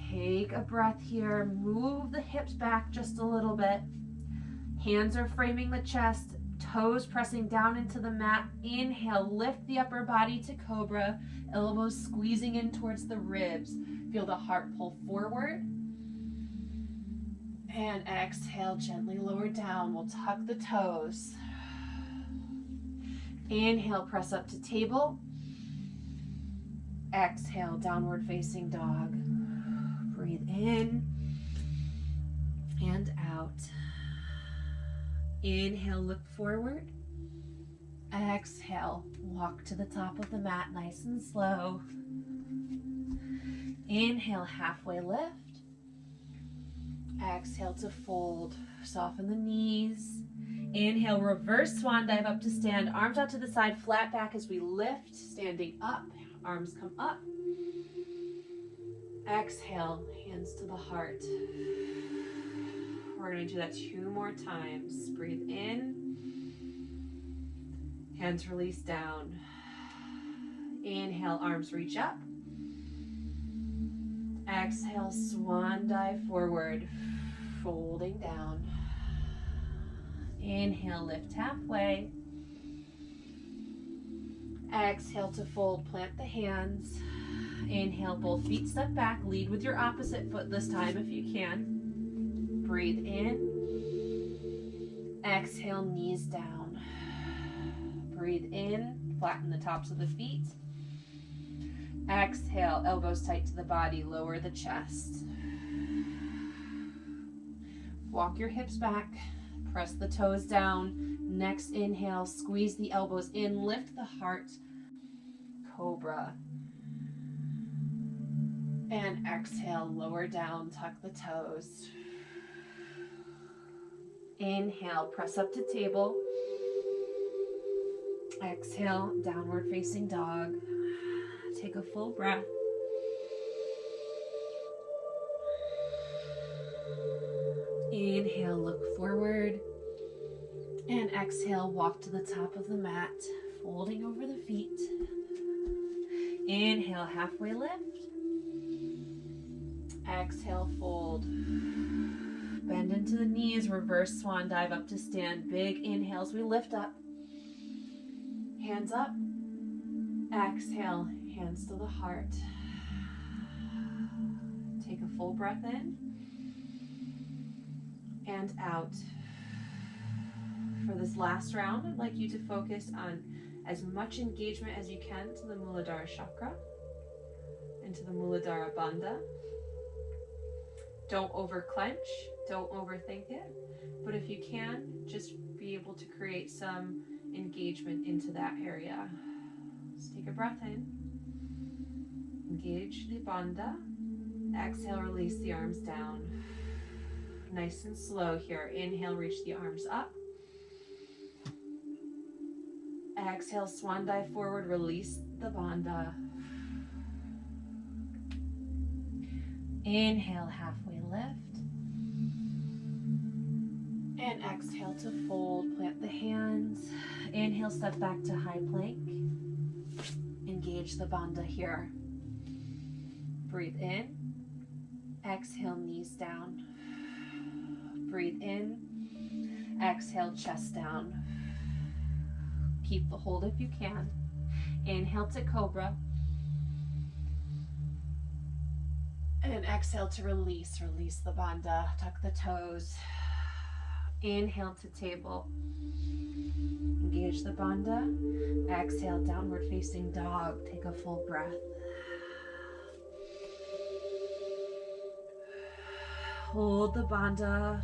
S1: Take a breath here. Move the hips back just a little bit. Hands are framing the chest, toes pressing down into the mat. Inhale, lift the upper body to cobra, elbows squeezing in towards the ribs. Feel the heart pull forward. And exhale, gently lower down. We'll tuck the toes. Inhale, press up to table. Exhale, downward facing dog. Breathe in and out. Inhale, look forward. Exhale, walk to the top of the mat nice and slow. Inhale, halfway lift. Exhale to fold. Soften the knees. Inhale, reverse swan dive up to stand. Arms out to the side, flat back as we lift. Standing up, arms come up. Exhale, hands to the heart. We're going to do that 2 more times. Breathe in. Hands release down. Inhale, arms reach up. Exhale, swan dive forward, folding down. Inhale, lift halfway. Exhale to fold, plant the hands. Inhale, both feet step back. Lead with your opposite foot this time if you can. Breathe in. Exhale, knees down. Breathe in, flatten the tops of the feet. Exhale, elbows tight to the body, lower the chest. Walk your hips back, press the toes down. Next inhale, squeeze the elbows in, lift the heart, cobra. And exhale, lower down, tuck the toes. Inhale, press up to table. Exhale, downward facing dog. Take a full breath. Inhale, look forward. And exhale, walk to the top of the mat, folding over the feet. Inhale, halfway lift. Exhale, fold. Bend into the knees, reverse swan dive up to stand. Big inhales, we lift up. Hands up. Exhale, hands to the heart. Take a full breath in and out. For this last round, I'd like you to focus on as much engagement as you can to the Muladhara Chakra and to the Muladhara Bandha. Don't over clench, don't overthink it, but if you can, just be able to create some engagement into that area. Let's take a breath in. Engage the bandha. Exhale, release the arms down. Nice and slow here. Inhale, reach the arms up. Exhale, swan dive forward, release the bandha. Inhale, halfway lift. And exhale to fold, plant the hands. Inhale, step back to high plank. Engage the bandha here. Breathe in. Exhale, knees down. Breathe in. Exhale, chest down. Keep the hold if you can. Inhale to cobra. And exhale to release. Release the bandha. Tuck the toes. Inhale to table. Engage the bandha. Exhale, downward facing dog. Take a full breath. Hold the bandha.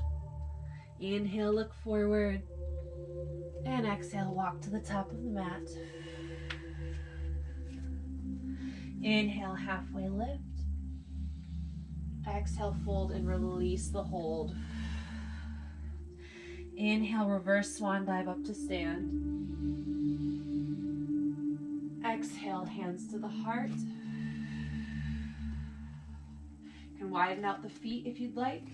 S1: Inhale, look forward. And exhale, walk to the top of the mat. Inhale, halfway lift. Exhale, fold and release the hold. Inhale, reverse swan dive up to stand. Exhale, hands to the heart. You can widen out the feet if you'd like.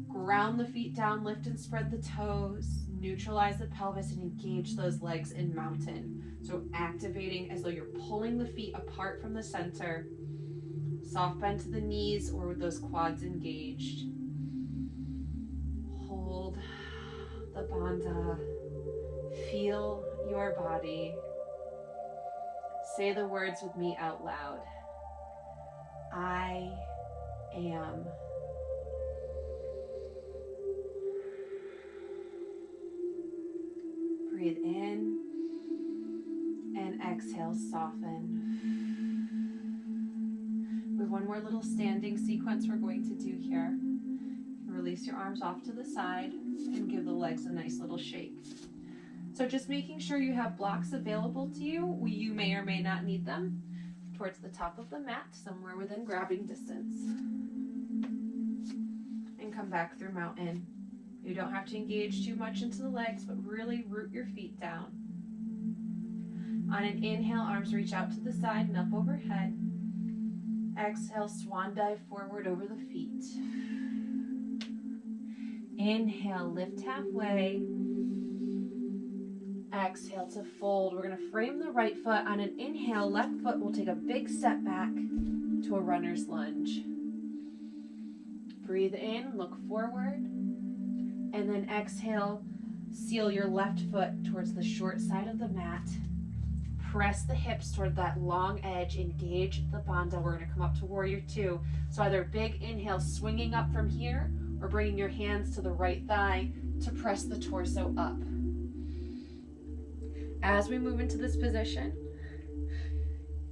S1: Ground the feet down, lift and spread the toes. Neutralize the pelvis and engage those legs in mountain. So activating as though you're pulling the feet apart from the center. Soft bend to the knees or with those quads engaged. Hold the bandha. Feel your body. Say the words with me out loud. I am. Breathe in and exhale, soften. We have one more little standing sequence we're going to do here. Release your arms off to the side and give the legs a nice little shake. So just making sure you have blocks available to you. You may or may not need them. Towards the top of the mat, somewhere within grabbing distance. And come back through mountain. You don't have to engage too much into the legs, but really root your feet down. On an inhale, arms reach out to the side and up overhead. Exhale, swan dive forward over the feet. Inhale, lift halfway. Exhale to fold. We're going to frame the right foot. On an inhale, left foot will take a big step back to a runner's lunge. Breathe in, look forward. And then exhale, seal your left foot towards the short side of the mat. Press the hips toward that long edge. Engage the bandha. We're going to come up to warrior two. So either big inhale, swinging up from here, or bringing your hands to the right thigh to press the torso up. As we move into this position,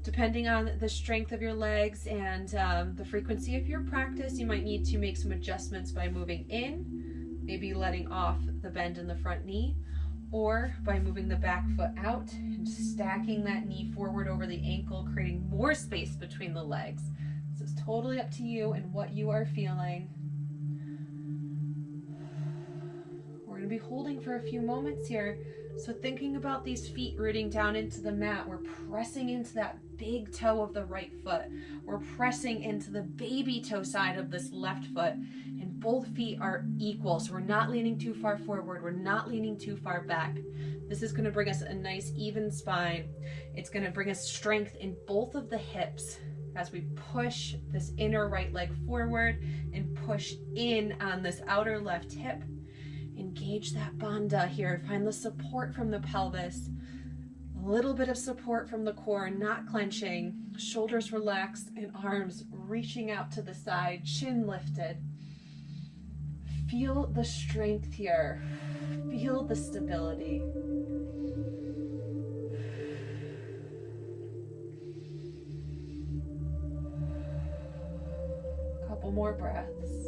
S1: depending on the strength of your legs and the frequency of your practice, you might need to make some adjustments by moving in, maybe letting off the bend in the front knee, or by moving the back foot out and stacking that knee forward over the ankle, creating more space between the legs. So it's totally up to you and what you are feeling. We're going to be holding for a few moments here. So thinking about these feet rooting down into the mat, we're pressing into that big toe of the right foot. We're pressing into the baby toe side of this left foot, and both feet are equal. So we're not leaning too far forward. We're not leaning too far back. This is going to bring us a nice even spine. It's going to bring us strength in both of the hips as we push this inner right leg forward and push in on this outer left hip. Engage that bandha here. Find the support from the pelvis. A little bit of support from the core, not clenching. Shoulders relaxed and arms reaching out to the side, chin lifted. Feel the strength here. Feel the stability. Couple more breaths.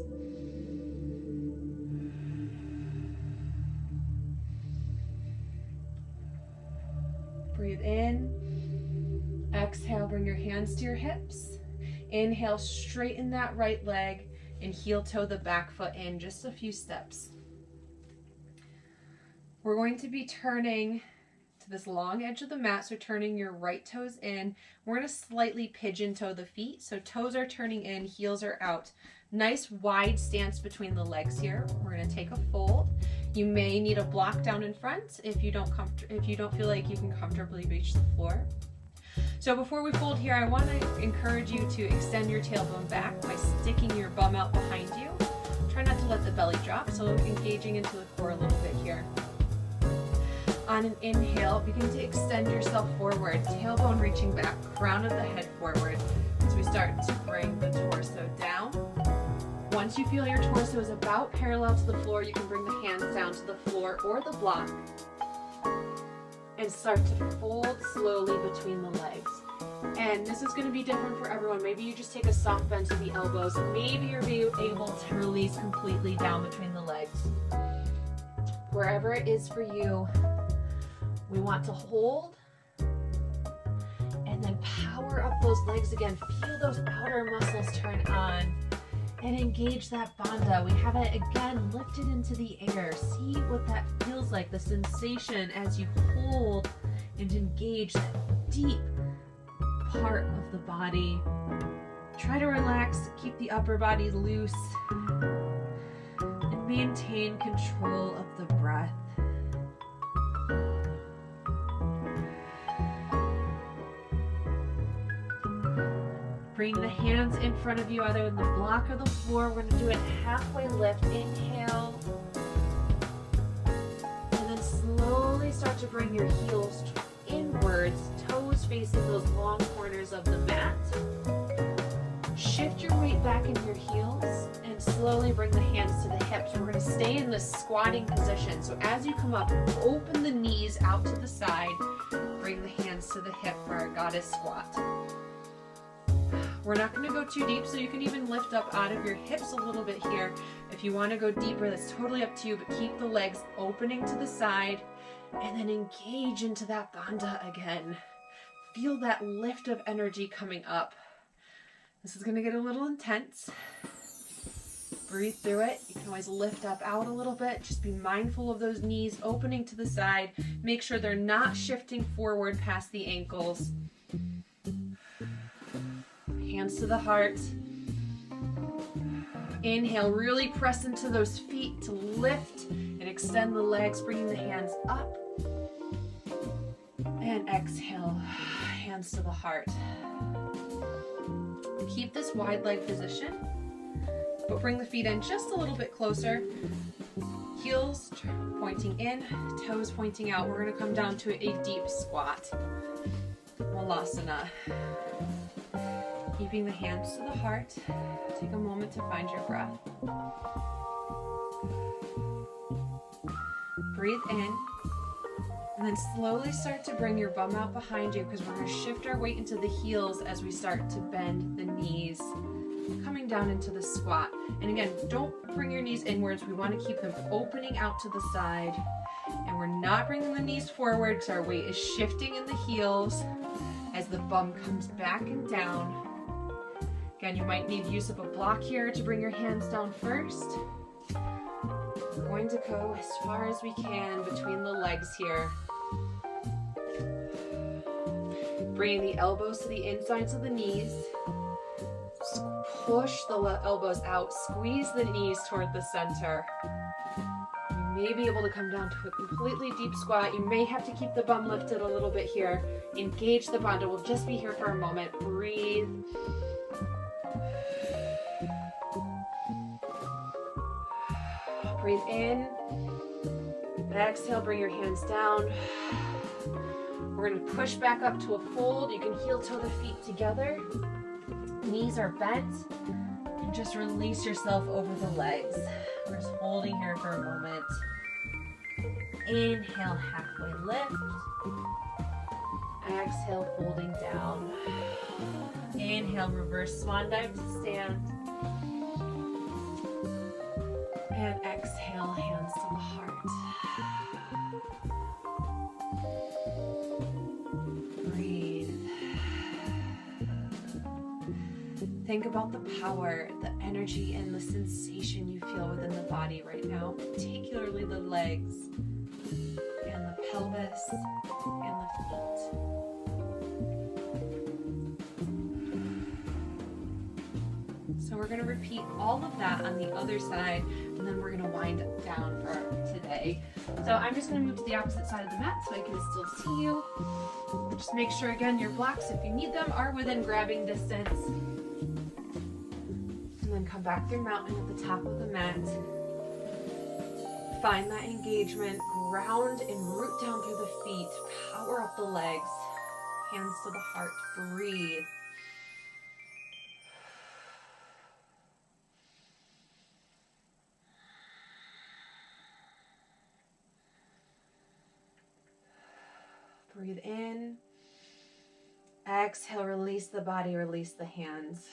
S1: Breathe in. Exhale, bring your hands to your hips. Inhale, straighten that right leg and heel toe the back foot in just a few steps. We're going to be turning to this long edge of the mat, so turning your right toes in. We're going to slightly pigeon toe the feet, so toes are turning in, heels are out. Nice wide stance between the legs here. We're going to take a fold. You may need a block down in front if you don't feel like you can comfortably reach the floor. So before we fold here, I want to encourage you to extend your tailbone back by sticking your bum out behind you. Try not to let the belly drop, so engaging into the core a little bit here. On an inhale, begin to extend yourself forward, tailbone reaching back, crown of the head forward, as we start to bring the torso down. Once you feel your torso is about parallel to the floor, you can bring the hands down to the floor or the block and start to fold slowly between the legs. And this is going to be different for everyone. Maybe you just take a soft bend to the elbows. Maybe you're able to release completely down between the legs. Wherever it is for you, we want to hold and then power up those legs again. Feel those outer muscles turn on and engage that bandha. We have it again lifted into the air. See what that feels like, the sensation as you hold and engage that deep part of the body. Try to relax, keep the upper body loose, and maintain control of the breath. Bring the hands in front of you, either in the block or the floor. We're going to do a halfway lift. Inhale. And then slowly start to bring your heels inwards, toes facing those long corners of the mat. Shift your weight back into your heels and slowly bring the hands to the hips. We're going to stay in this squatting position. So as you come up, open the knees out to the side. Bring the hands to the hip for our goddess squat. We're not going to go too deep, so you can even lift up out of your hips a little bit here. If you want to go deeper, that's totally up to you, but keep the legs opening to the side and then engage into that bandha again. Feel that lift of energy coming up. This is going to get a little intense. Breathe through it. You can always lift up out a little bit. Just be mindful of those knees opening to the side. Make sure they're not shifting forward past the ankles. Hands to the heart. Inhale, really press into those feet to lift and extend the legs, bringing the hands up. And exhale, hands to the heart. Keep this wide leg position, but bring the feet in just a little bit closer. Heels pointing in, toes pointing out. We're going to come down to a deep squat. Muladhara. Keeping the hands to the heart. Take a moment to find your breath. Breathe in. And then slowly start to bring your bum out behind you, because we're going to shift our weight into the heels as we start to bend the knees, coming down into the squat. And again, don't bring your knees inwards. We want to keep them opening out to the side. And we're not bringing the knees forward, so our weight is shifting in the heels as the bum comes back and down. Again, you might need use of a block here to bring your hands down first. We're going to go as far as we can between the legs here. Bringing the elbows to the insides of the knees. Push the elbows out. Squeeze the knees toward the center. You may be able to come down to a completely deep squat. You may have to keep the bum lifted a little bit here. Engage the bandha. We'll just be here for a moment. Breathe. Breathe in. Exhale, bring your hands down. We're going to push back up to a fold. You can heel toe the feet together. Knees are bent. And just release yourself over the legs. We're just holding here for a moment. Inhale, halfway lift. Exhale, folding down. Inhale, reverse swan dive to stand. And exhale, hands to the heart. Breathe. Think about the power, the energy, and the sensation you feel within the body right now, particularly the legs and the pelvis and the feet. So we're going to repeat all of that on the other side, and then we're going to wind down for today. So I'm just going to move to the opposite side of the mat so I can still see you. Just make sure, again, your blocks, if you need them, are within grabbing distance. And then come back through mountain at the top of the mat. Find that engagement, ground and root down through the feet, power up the legs, hands to the heart, breathe. Breathe in. Exhale, release the body, release the hands.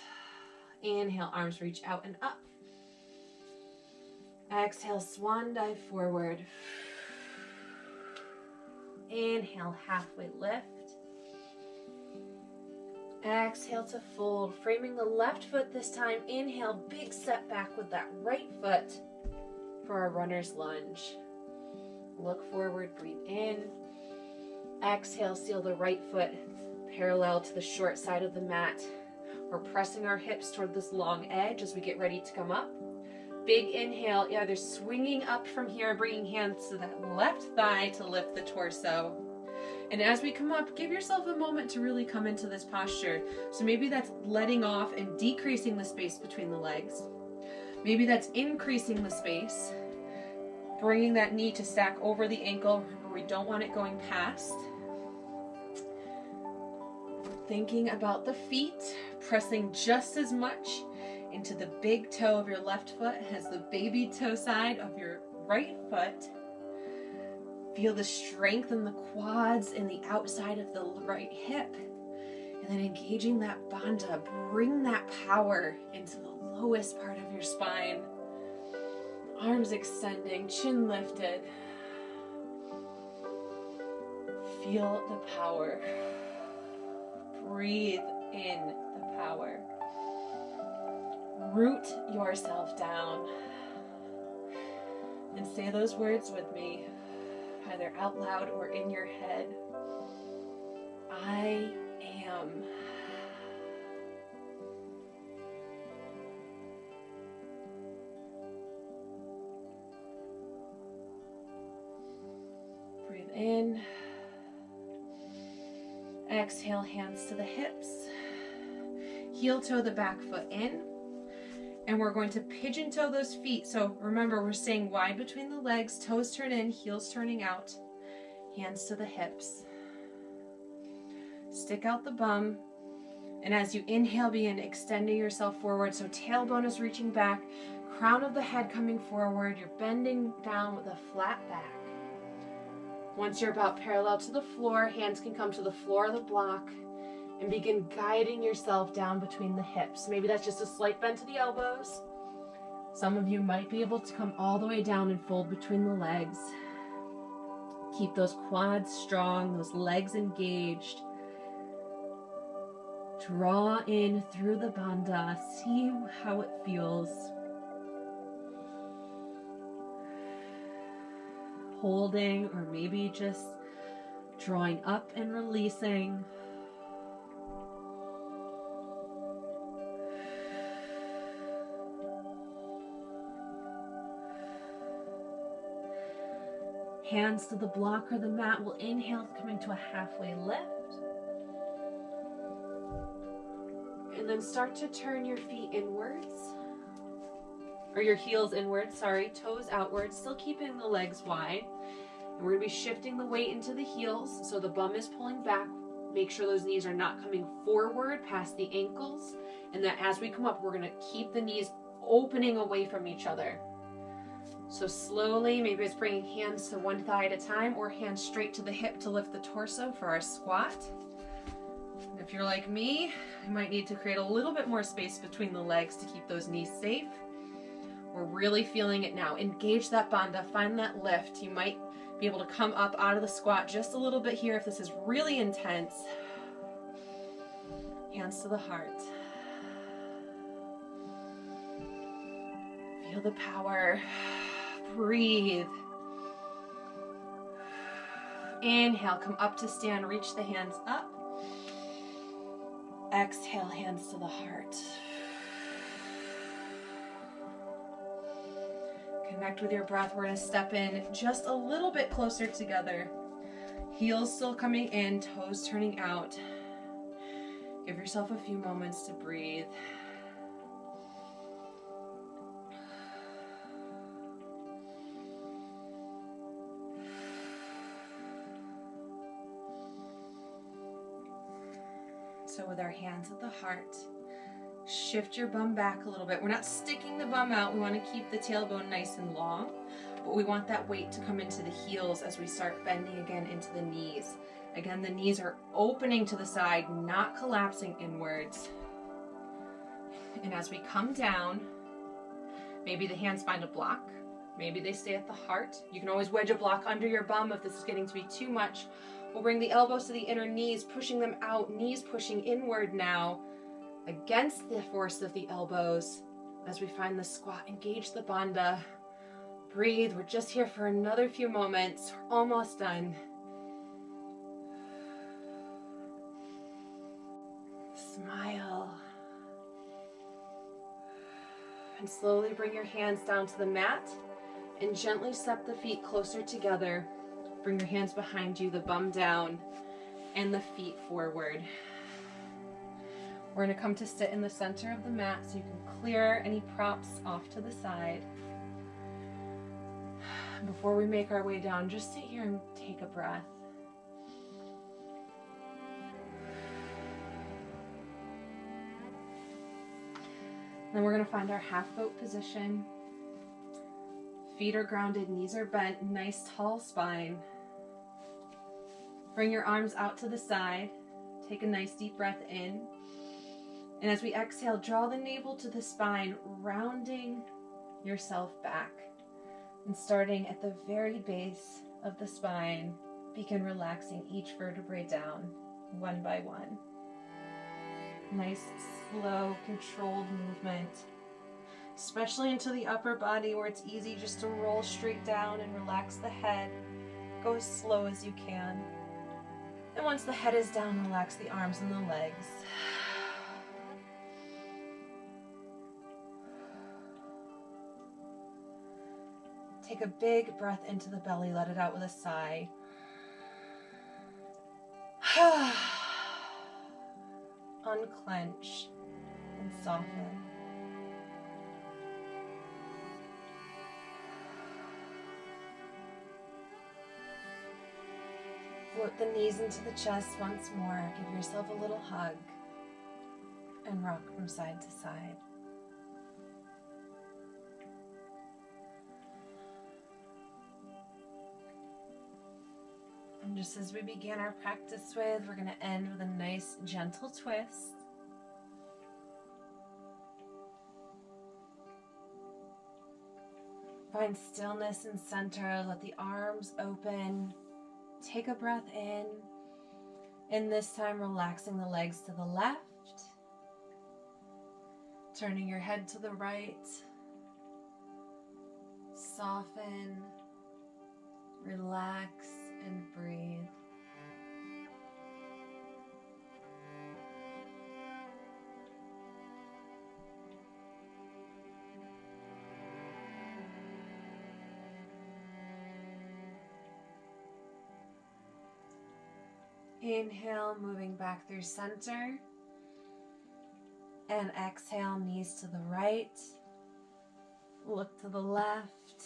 S1: Inhale, arms reach out and up. Exhale, swan dive forward. Inhale, halfway lift. Exhale to fold, framing the left foot this time. Inhale, big step back with that right foot for our runner's lunge. Look forward, breathe in. Exhale, seal the right foot parallel to the short side of the mat. We're pressing our hips toward this long edge as we get ready to come up. Big inhale, either swinging up from here, bringing hands to that left thigh to lift the torso. And as we come up, give yourself a moment to really come into this posture. So maybe that's letting off and decreasing the space between the legs. Maybe that's increasing the space, bringing that knee to stack over the ankle. Remember, we don't want it going past. Thinking about the feet, pressing just as much into the big toe of your left foot as the baby toe side of your right foot. Feel the strength in the quads and the outside of the right hip. And then engaging that bandha, bring that power into the lowest part of your spine. Arms extending, chin lifted. Feel the power. Breathe in the power. Root yourself down. And say those words with me, either out loud or in your head. I am. Breathe in. Exhale, hands to the hips. Heel toe the back foot in. And we're going to pigeon toe those feet. So remember, we're staying wide between the legs, toes turn in, heels turning out, hands to the hips. Stick out the bum. And as you inhale, begin extending yourself forward. So tailbone is reaching back, crown of the head coming forward. You're bending down with a flat back. Once you're about parallel to the floor, hands can come to the floor of the block and begin guiding yourself down between the hips. Maybe that's just a slight bend to the elbows. Some of you might be able to come all the way down and fold between the legs. Keep those quads strong, those legs engaged. Draw in through the bandha. See how it feels. Holding, or maybe just drawing up and releasing. Hands to the block or the mat. We'll inhale, coming to a halfway lift. And then start to turn your feet inwards. Or your heels inwards, sorry, toes outwards, still keeping the legs wide. And we're going to be shifting the weight into the heels, so the bum is pulling back. Make sure those knees are not coming forward past the ankles, and that as we come up, we're going to keep the knees opening away from each other. So slowly, maybe it's bringing hands to one thigh at a time, or hands straight to the hip to lift the torso for our squat. And if you're like me, you might need to create a little bit more space between the legs to keep those knees safe. We're really feeling it now. Engage that bandha, find that lift. You might be able to come up out of the squat just a little bit here if this is really intense. Hands to the heart. Feel the power. Breathe. Inhale, come up to stand, reach the hands up. Exhale, hands to the heart. Connect with your breath. We're going to step in just a little bit closer together. Heels still coming in, toes turning out. Give yourself a few moments to breathe. So with our hands at the heart, shift your bum back a little bit. We're not sticking the bum out. We want to keep the tailbone nice and long. but we want that weight to come into the heels as we start bending again into the knees. Again, the knees are opening to the side, not collapsing inwards. And as we come down, maybe the hands find a block. Maybe they stay at the heart. You can always wedge a block under your bum if this is getting to be too much. We'll bring the elbows to the inner knees, pushing them out, knees pushing inward now, against the force of the elbows. As we find the squat, engage the bandha. Breathe. We're just here for another few moments. We're almost done. Smile. And slowly bring your hands down to the mat and gently step the feet closer together. Bring your hands behind you, the bum down, and the feet forward. We're going to come to sit in the center of the mat so you can clear any props off to the side. Before we make our way down, just sit here and take a breath. Then we're going to find our half boat position. Feet are grounded, knees are bent, nice tall spine. Bring your arms out to the side. Take a nice deep breath in. And as we exhale, draw the navel to the spine, rounding yourself back. And starting at the very base of the spine, begin relaxing each vertebrae down, one by one. Nice, slow, controlled movement, especially into the upper body where it's easy just to roll straight down and relax the head. Go as slow as you can. And once the head is down, relax the arms and the legs. Take a big breath into the belly, let it out with a sigh. Unclench and soften. Float the knees into the chest once more. Give yourself a little hug and rock from side to side. And just as we began our practice with, we're going to end with a nice gentle twist. Find stillness and center. Let the arms open. Take a breath in. And this time, relaxing the legs to the left. Turning your head to the right. Soften. Relax and breathe. Inhale, moving back through center. And exhale, knees to the right. Look to the left.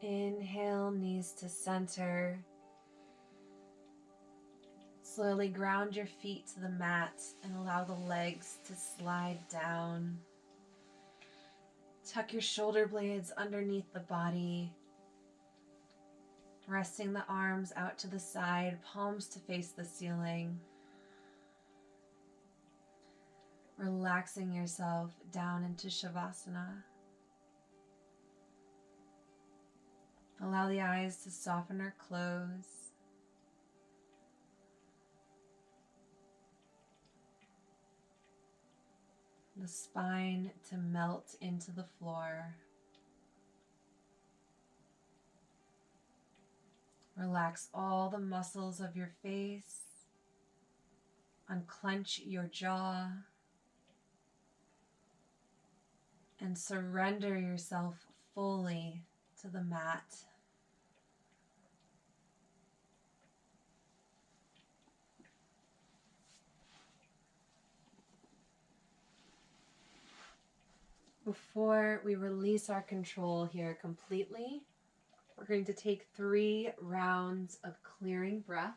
S1: Inhale, knees to center. Slowly ground your feet to the mat and allow the legs to slide down. Tuck your shoulder blades underneath the body. Resting the arms out to the side, palms to face the ceiling. Relaxing yourself down into Shavasana. Allow the eyes to soften or close. The spine to melt into the floor. Relax all the muscles of your face. Unclench your jaw. And surrender yourself fully to the mat. Before we release our control here completely, we're going to take 3 rounds of clearing breath.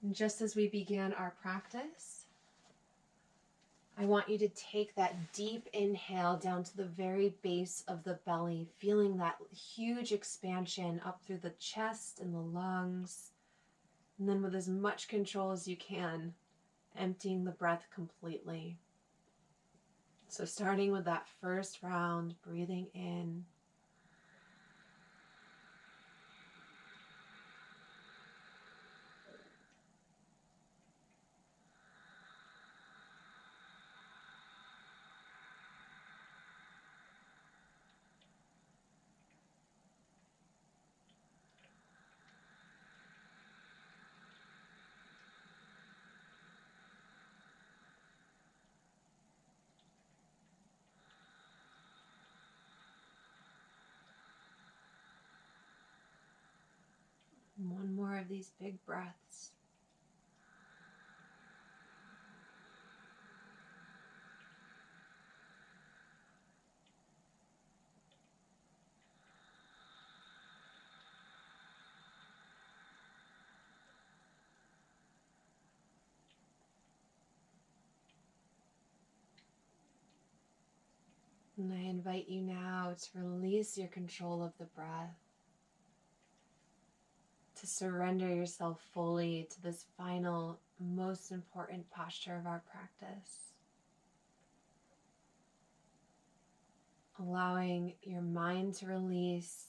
S1: And just as we began our practice, I want you to take that deep inhale down to the very base of the belly, feeling that huge expansion up through the chest and the lungs. And then with as much control as you can, emptying the breath completely. So starting with that first round, breathing in. One more of these big breaths. And I invite you now to release your control of the breath, to surrender yourself fully to this final, most important posture of our practice. Allowing your mind to release,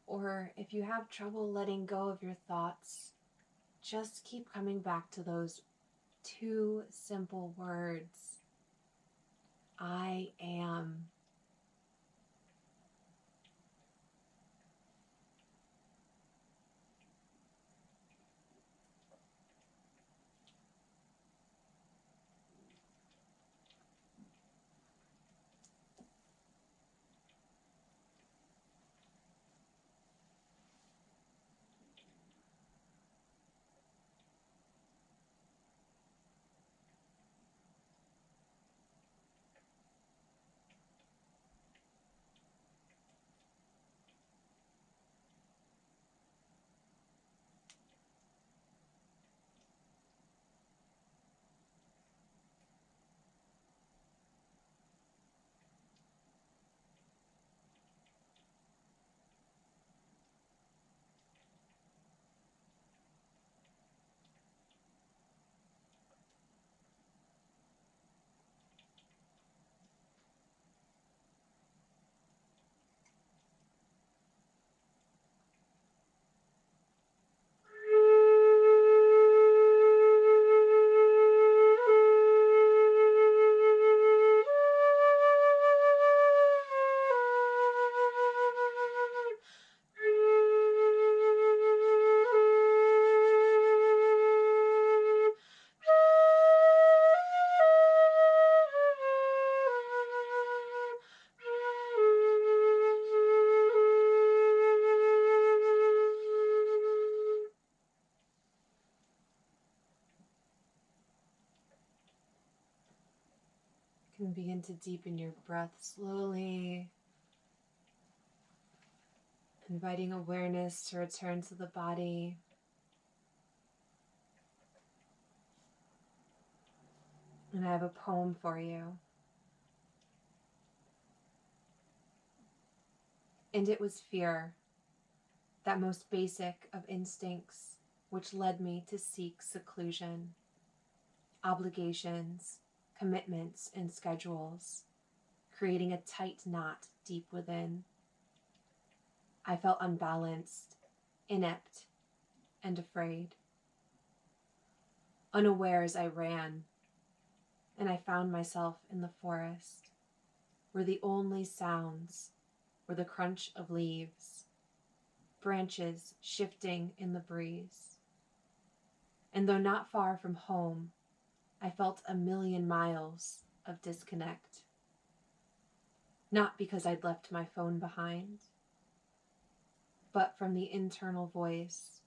S1: or if you have trouble letting go of your thoughts, just keep coming back to those 2 simple words. I am. You can begin to deepen your breath slowly, inviting awareness to return to the body. And I have a poem for you. And it was fear, that most basic of instincts, which led me to seek seclusion, obligations, commitments, and schedules, creating a tight knot deep within. I felt unbalanced, inept, and afraid. Unawares I ran, and I found myself in the forest, where the only sounds were the crunch of leaves, branches shifting in the breeze. And though not far from home, I felt a million miles of disconnect. Not because I'd left my phone behind, but from the internal voice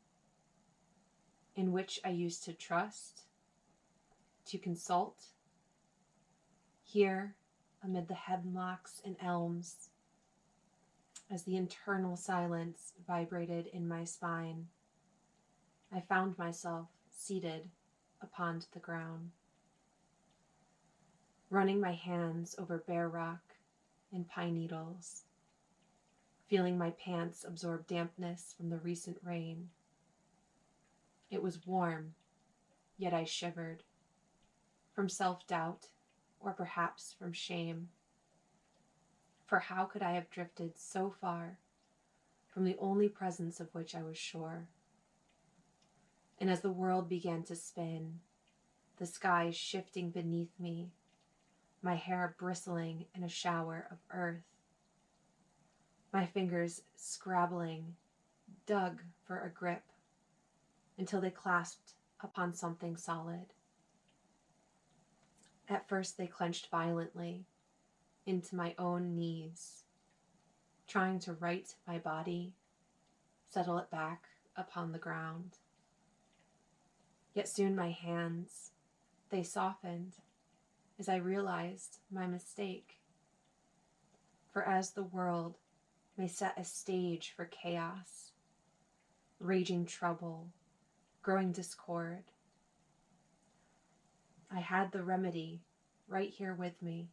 S1: in which I used to trust, to consult here amid the hemlocks and elms as the internal silence vibrated in my spine. I found myself seated upon the ground, running my hands over bare rock and pine needles, feeling my pants absorb dampness from the recent rain. It was warm, yet I shivered, from self-doubt or perhaps from shame. For how could I have drifted so far from the only presence of which I was sure? And as the world began to spin, the sky shifting beneath me, my hair bristling in a shower of earth, my fingers scrabbling, dug for a grip until they clasped upon something solid. At first they clenched violently into my own knees, trying to right my body, settle it back upon the ground. Yet soon my hands, they softened as I realized my mistake. For as the world may set a stage for chaos, raging trouble, growing discord, I had the remedy right here with me.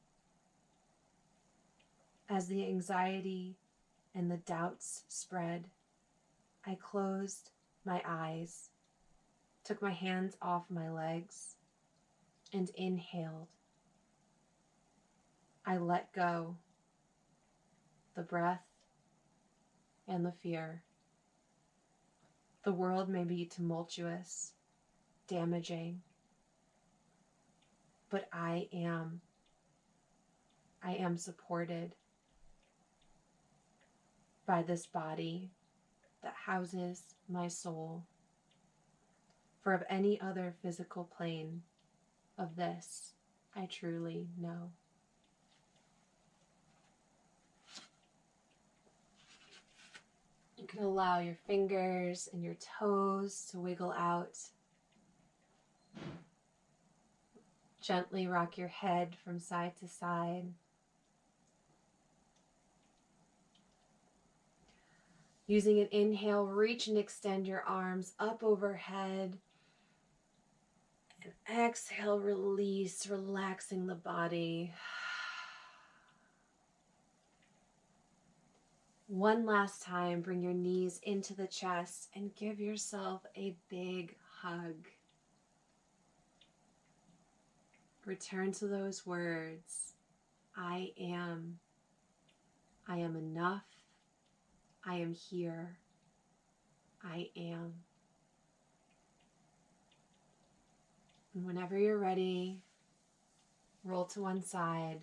S1: As the anxiety and the doubts spread, I closed my eyes, took my hands off my legs, and inhaled. I let go the breath and the fear. The world may be tumultuous, damaging, but I am supported by this body that houses my soul. For of any other physical plane of this, I truly know. You can allow your fingers and your toes to wiggle out. Gently rock your head from side to side. Using an inhale, reach and extend your arms up overhead. And exhale, release, relaxing the body. One last time, bring your knees into the chest and give yourself a big hug. Return to those words. I am enough. I am here. I am. And whenever you're ready, roll to one side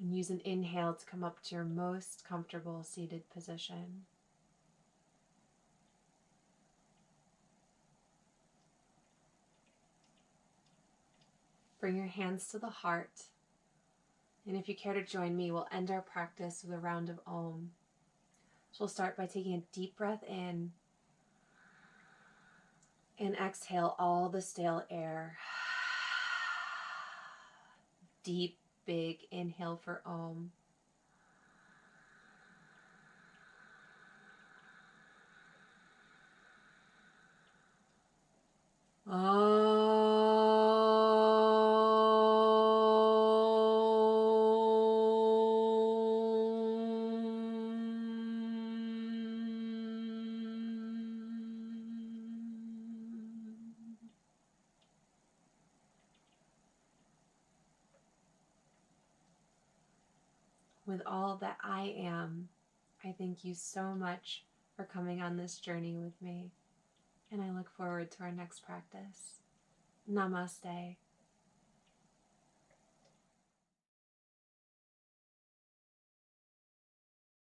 S1: and use an inhale to come up to your most comfortable seated position. Bring your hands to the heart. And if you care to join me, we'll end our practice with a round of Om. So we'll start by taking a deep breath in and exhale all the stale air. Deep, big inhale for Om. With all that I am, I thank you so much for coming on this journey with me, and I look forward to our next practice. Namaste.